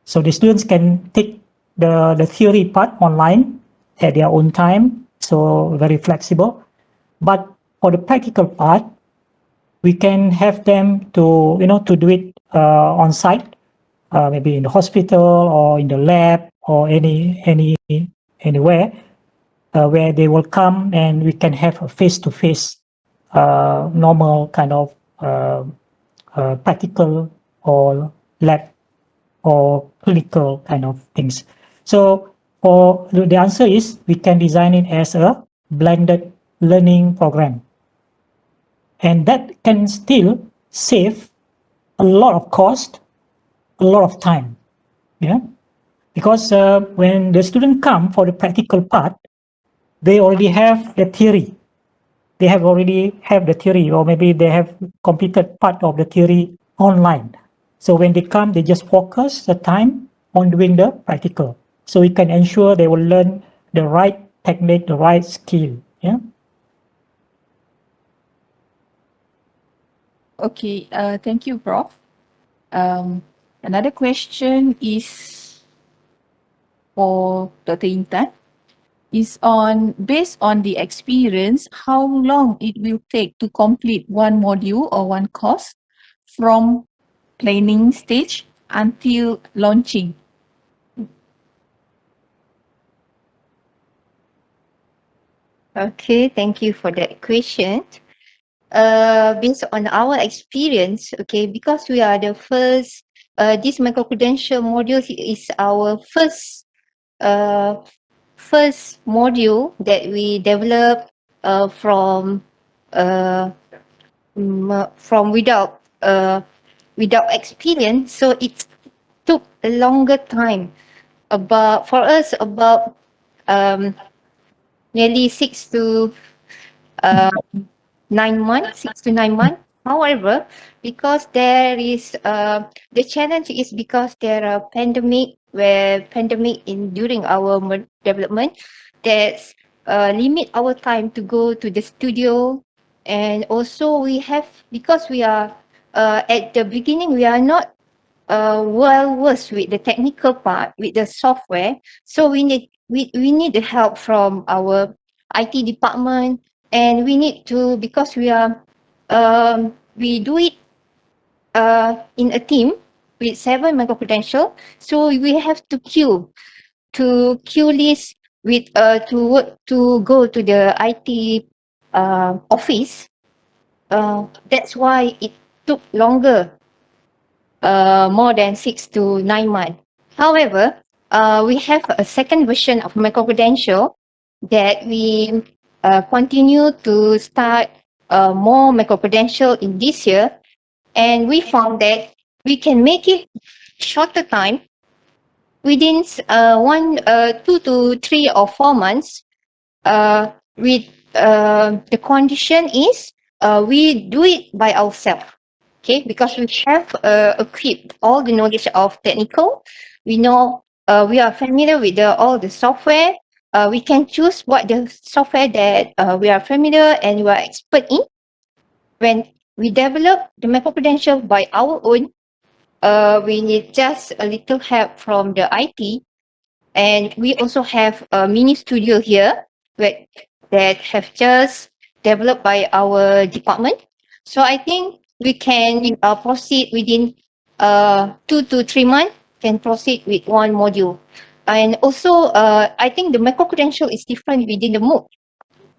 So the students can take the theory part online at their own time, so very flexible. But for the practical part, we can have them to do it on site, maybe in the hospital or in the lab or anywhere where they will come and we can have a face-to-face normal kind of practical or lab or clinical kind of things. So the answer is we can design it as a blended learning program. And that can still save a lot of cost, a lot of time. Yeah, because when the student come for the practical part, they already have the theory. They already have the theory, or maybe they have completed part of the theory online. So when they come, they just focus the time on doing the practical. So we can ensure they will learn the right technique, the right skill. Yeah. Okay, thank you, Prof. Another question is for Dr. Intan. Is based on the experience, how long it will take to complete one module or one course from planning stage until launching? Okay, thank you for that question. Based on our experience, okay, because we are the first, this micro-credential module is our first module that we developed uh, from without experience. So it took a longer time. About for us about um, nearly 6 to 9 months. However, because there is the challenge is because there are pandemic in during our development that's limit our time to go to the studio, and also we have because we are at the beginning we are not well versed with the technical part with the software, so we need the help from our IT department, and we need to because we do it in a team with 7 micro-credential, so we have to queue list with to go to the IT office. That's why it took longer, more than 6 to 9 months. However, we have a second version of Micro-Credential that we continue to start more Micro-Credential in this year, and we found that we can make it shorter time within 2 to 3 or 4 months. With the condition is we do it by ourselves. Okay, because we have equipped all the knowledge of technical. We know we are familiar with all the software. We can choose what the software that we are familiar and we are expert in. When we develop the Micro-Credential by our own, we need just a little help from the IT, and we also have a mini studio here that have just developed by our department. So I think we can proceed within 2 to 3 months, can proceed with one module. And also, I think the micro-credential is different within the MOOC,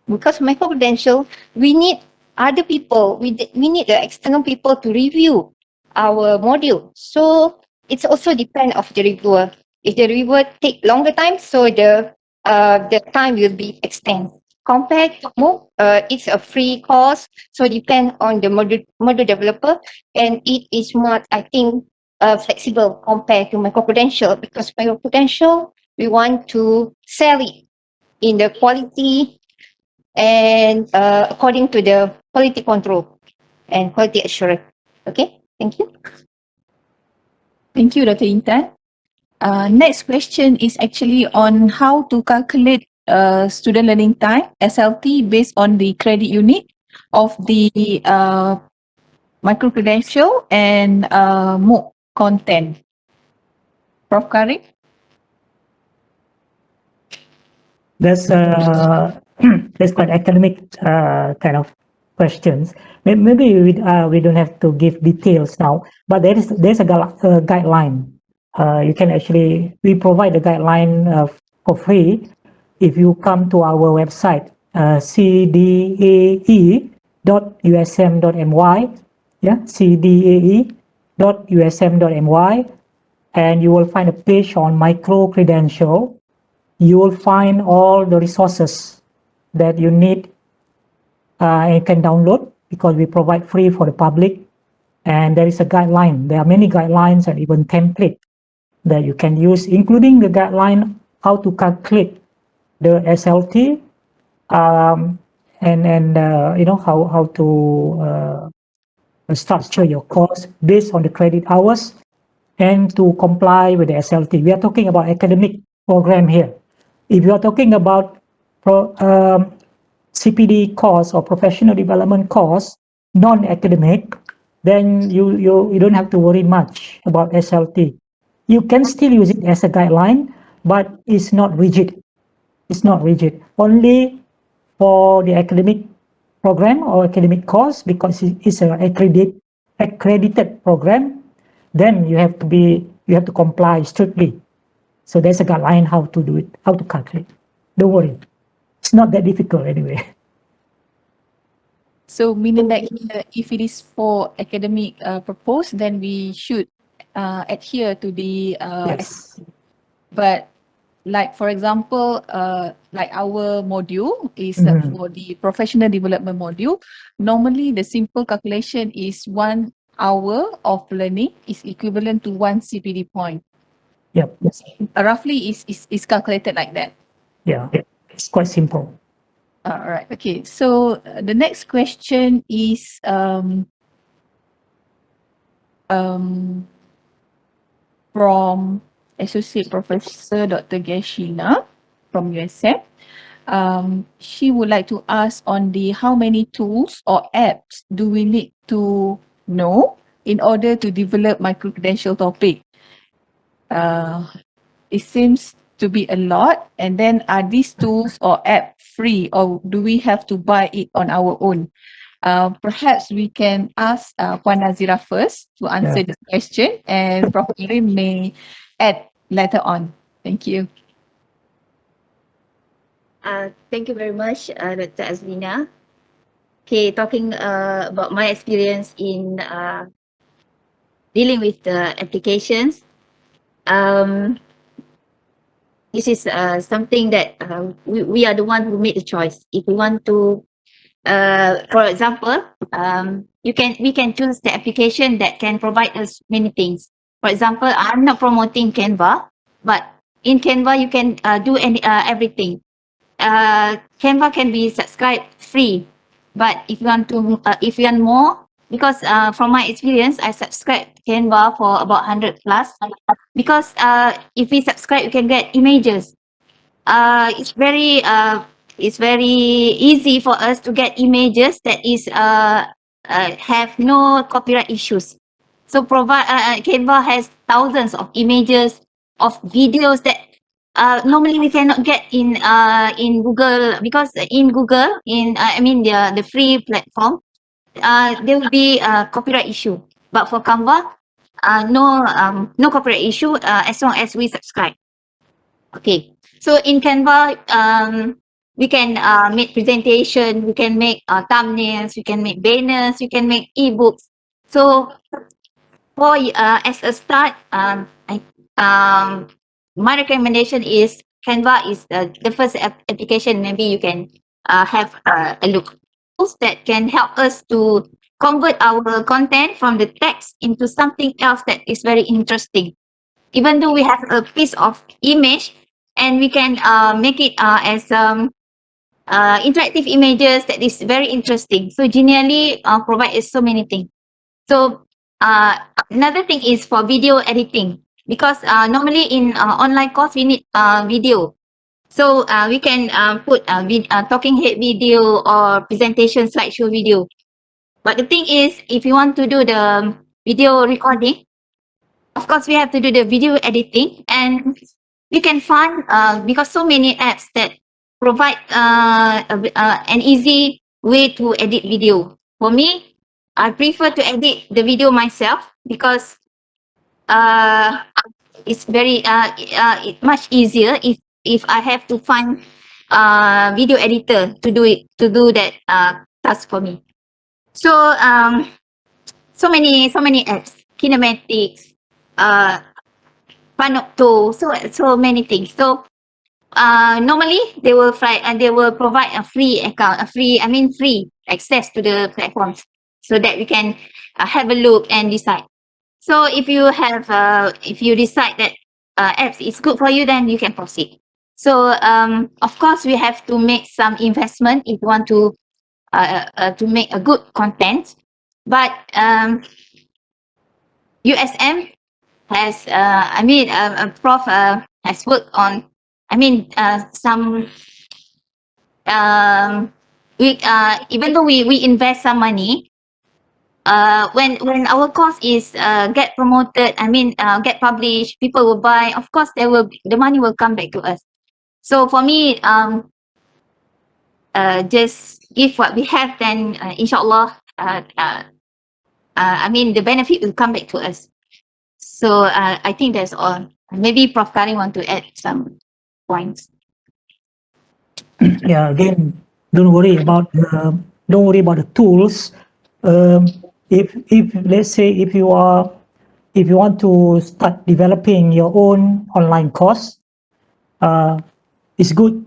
because micro-credential, we need other people, we need the external people to review our module. So it's also depend of the reviewer. If the reviewer take longer time, so the time will be extended. Compared to MOOC, it's a free course, so depend on the module developer, and it is more, I think, flexible compared to micro-credential, because micro-credential, we want to sell it in the quality and according to the quality control and quality assurance. Okay, thank you. Thank you, Dr. Intan. Next question is actually on how to calculate student learning time, SLT, based on the credit unit of the micro-credential and MOOC content. Prof. Karim? That's that's quite academic kind of questions. Maybe we don't have to give details now, but there's a guideline. You can actually we provide a guideline for free if you come to our website cdae.usm.my, yeah, cdae.usm.my, and you will find a page on micro-credential. You will find all the resources that you need and can download, because we provide free for the public. And there is a guideline. There are many guidelines and even template that you can use, including the guideline how to calculate the SLT, and you know how to structure your course based on the credit hours and to comply with the SLT. We are talking about academic program here. If you are talking about CPD course or professional development course, non-academic, then you don't have to worry much about SLT. You can still use it as a guideline, but it's not rigid. It's not rigid. Only for the academic program or academic course, because it's an accredited program. then you have to comply strictly. So there's a guideline how to do it, how to calculate. Don't worry, it's not that difficult anyway. So meaning that if it is for academic purpose, then we should adhere to the Yes. but like for example, like our module is for the professional development module. Normally, the simple calculation is 1 hour of learning is equivalent to 1 CPD point. Yep. Roughly is calculated like that. Yeah. It's quite simple. All right. Okay. So the next question is from Associate Professor Dr. Gashina from USF. She would like to ask on the how many tools or apps do we need to know in order to develop micro-credential topic? It seems to be a lot. And then are these tools or app free, or do we have to buy it on our own? Perhaps we can ask Puan Nazirah first to answer this question, and Prof. Karim may add later on. Thank you. Thank you very much, Dr. Azlina. Okay, talking about my experience in dealing with the applications. This is something that we are the one who made the choice. If we want to, for example, we can choose the application that can provide us many things. For example, I'm not promoting Canva, but in Canva you can do everything. Canva can be subscribed free, but if you want to, if you want more, because from my experience, I subscribed Canva for about 100 plus. Because if we subscribe, you can get images. It's very easy for us to get images that is have no copyright issues. So Canva has thousands of images of videos that normally we cannot get in Google, because in Google, I mean the free platform, there will be a copyright issue. But for Canva, no copyright issue as long as we subscribe. Okay, so in Canva, we can make presentation, we can make thumbnails, we can make banners, we can make ebooks. So for as a start, my recommendation is Canva is the first application. Maybe you can have a look. Tools that can help us to convert our content from the text into something else that is very interesting. Even though we have a piece of image, and we can make it as interactive images that is very interesting. So Genially provide us so many things. So another thing is for video editing, because normally in online course we need video. So we can put talking head video or presentation slideshow video. But the thing is, if you want to do the video recording, of course we have to do the video editing, and we can find because so many apps that provide an easy way to edit video. For me, I prefer to edit the video myself, because it's very much easier if I have to find video editor to do that task for me. So so many apps, kinematics, Panopto, so many things. So normally they will provide a free account, free access to the platforms, so that we can have a look and decide. So if you decide that apps is good for you, then you can proceed. So of course we have to make some investment if you want to make a good content. But USM has Prof has worked on some we even though we invest some money, when our course is get promoted, get published, people will buy, of course the money will come back to us. So for me, just give what we have, then inshallah the benefit will come back to us. So I think that's all. Maybe Prof. Karim want to add some points. Yeah, again, don't worry about the tools. If let's say if you want to start developing your own online course, it's good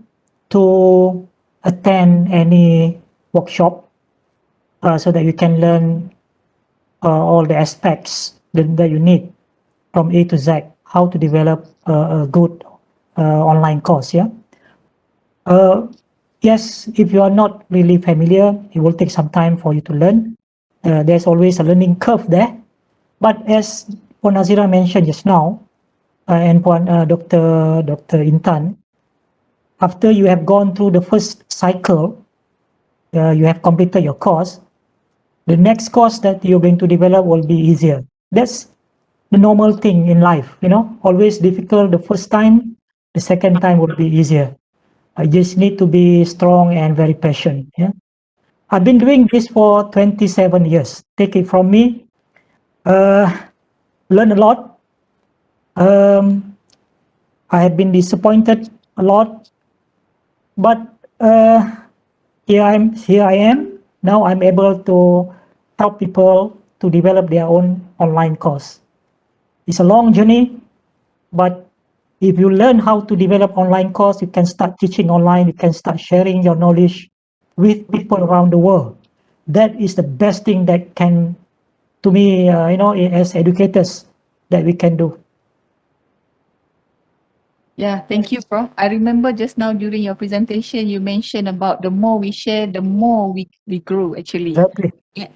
to attend any workshop so that you can learn all the aspects that you need from A to Z, how to develop a good online course. Yeah. Yes, if you are not really familiar, it will take some time for you to learn. There's always a learning curve there. But as Puan Nazirah mentioned just now, and Dr. Intan, after you have gone through the first cycle, you have completed your course, the next course that you're going to develop will be easier. That's the normal thing in life, always difficult the first time, the second time will be easier. I just need to be strong and very patient. Yeah. I've been doing this for 27 years. Take it from me. Learn a lot. I have been disappointed a lot, but here I am. Now I'm able to help people to develop their own online course. It's a long journey, but if you learn how to develop online course, you can start teaching online, you can start sharing your knowledge with people around the world. That is the best thing that can, to me, as educators, that we can do. Yeah, thank you, Prof. I remember just now during your presentation, you mentioned about the more we share, the more we grow, actually. Exactly. Yeah,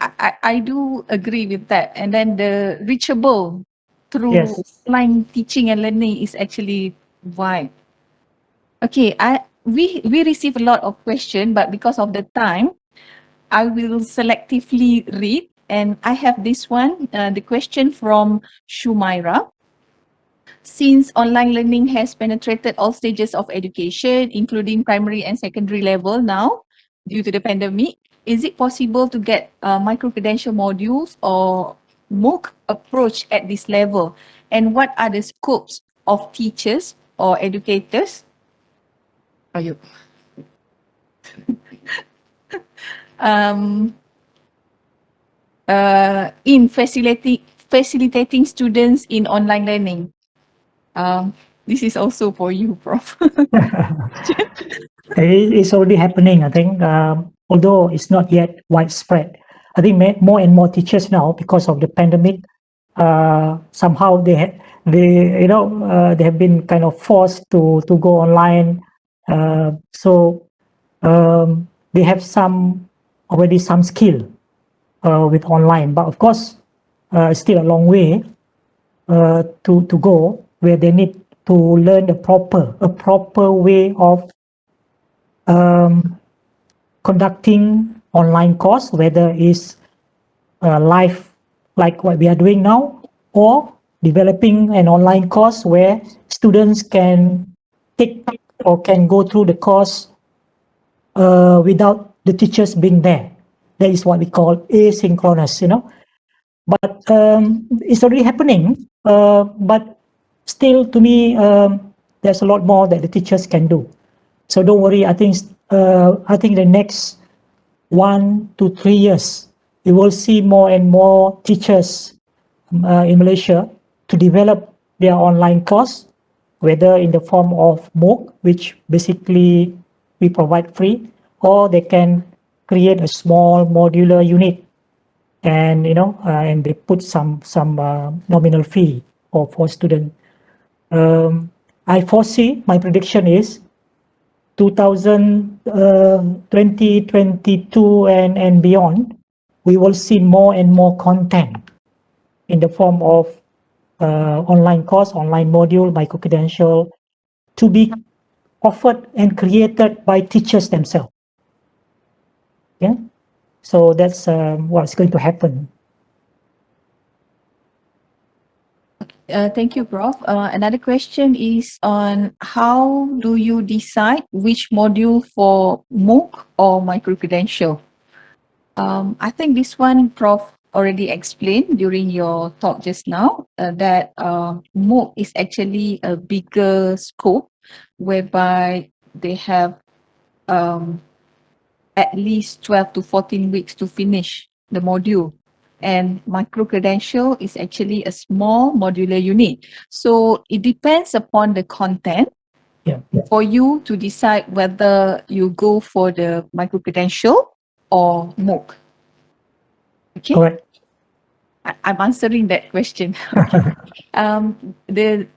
I do agree with that. And then the reachable through Yes. online teaching and learning is actually wide. Okay, we receive a lot of questions, but because of the time, I will selectively read. And I have this one, the question from Shumaira. Since online learning has penetrated all stages of education, including primary and secondary level now, due to the pandemic, is it possible to get micro-credential modules or MOOC approach at this level? And what are the scopes of teachers or educators? Are you? In facilitating students in online learning. This is also for you, Prof. It's already happening, I think, although it's not yet widespread. I think more and more teachers now, because of the pandemic, somehow they have been kind of forced to go online. So they have already some skill with online, but of course, still a long way to go, where they need to learn a proper way of conducting online course, whether it's live like what we are doing now, or developing an online course where students can take or can go through the course without the teachers being there. That is what we call asynchronous, But it's already happening. But still, to me, there's a lot more that the teachers can do. So don't worry. I think the next 1 to 3 years, you will see more and more teachers in Malaysia to develop their online course, whether in the form of MOOC, which basically we provide free, or they can create a small modular unit, and and they put some nominal fee for student. I foresee, my prediction is 2022 and beyond, we will see more and more content in the form of online course, online module, micro-credential, to be offered and created by teachers themselves. Yeah, so that's what's going to happen. Thank you, Prof. Another question is on how do you decide which module for MOOC or micro-credential? I think this one, Prof, already explained during your talk just now that MOOC is actually a bigger scope whereby they have at least 12 to 14 weeks to finish the module. And Micro-Credential is actually a small modular unit. So it depends upon the content for you to decide whether you go for the Micro-Credential or MOOC. Okay? Correct. I'm answering that question. Okay. The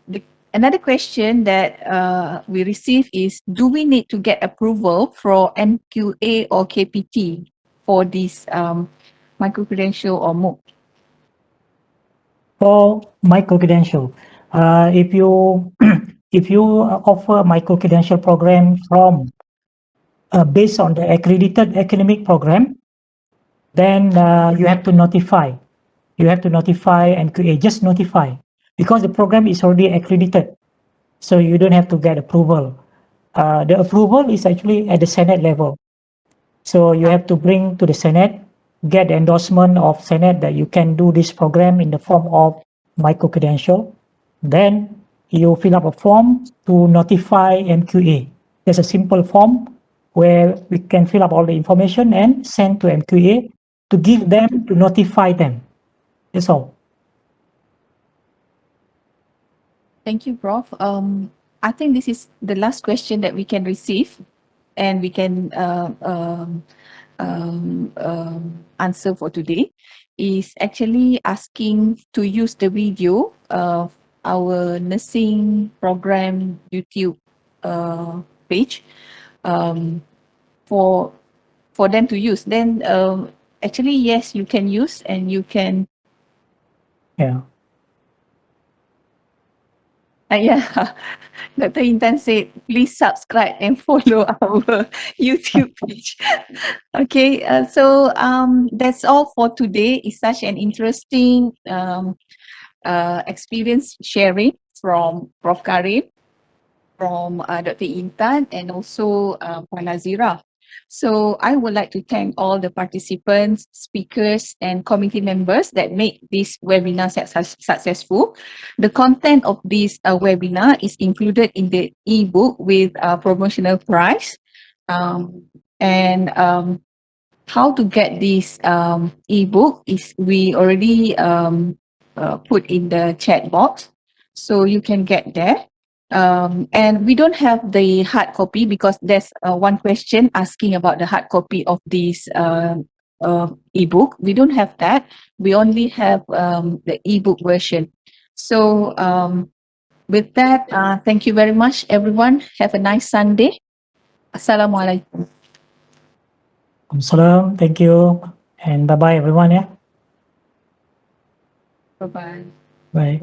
another question that we receive is: do we need to get approval for MQA or KPT for this Micro-Credential or MOOC? For Micro-Credential, if you if you offer Micro-Credential program from based on the accredited academic program, then you have to notify. You have to notify and create, just notify, because the program is already accredited. So you don't have to get approval. The approval is actually at the Senate level. So you have to bring to the Senate, get the endorsement of Senate that you can do this program in the form of Micro-Credential. Then you fill up a form to notify MQA. There's a simple form where we can fill up all the information and send to MQA to give them, to notify them. That's all. Thank you, Prof. I think this is the last question that we can receive, and we can answer for today. Is actually asking to use the video of our nursing program YouTube page for them to use. Then actually, yes, you can use, and you can Yeah. yeah. Dr. Intan said, please subscribe and follow our YouTube page. Okay, so that's all for today. It's such an interesting experience sharing from Prof. Karim, from Dr. Intan, and also Puan Nazirah. So I would like to thank all the participants, speakers, and committee members that made this webinar successful. The content of this webinar is included in the ebook with promotional price. And how to get this ebook is we already put in the chat box, so you can get there. And we don't have the hard copy because there's one question asking about the hard copy of this ebook. We don't have that. We only have the ebook version. So with that, thank you very much, everyone. Have a nice Sunday. Assalamualaikum. Salam, thank you, and bye-bye everyone. Yeah. Bye-bye. Bye.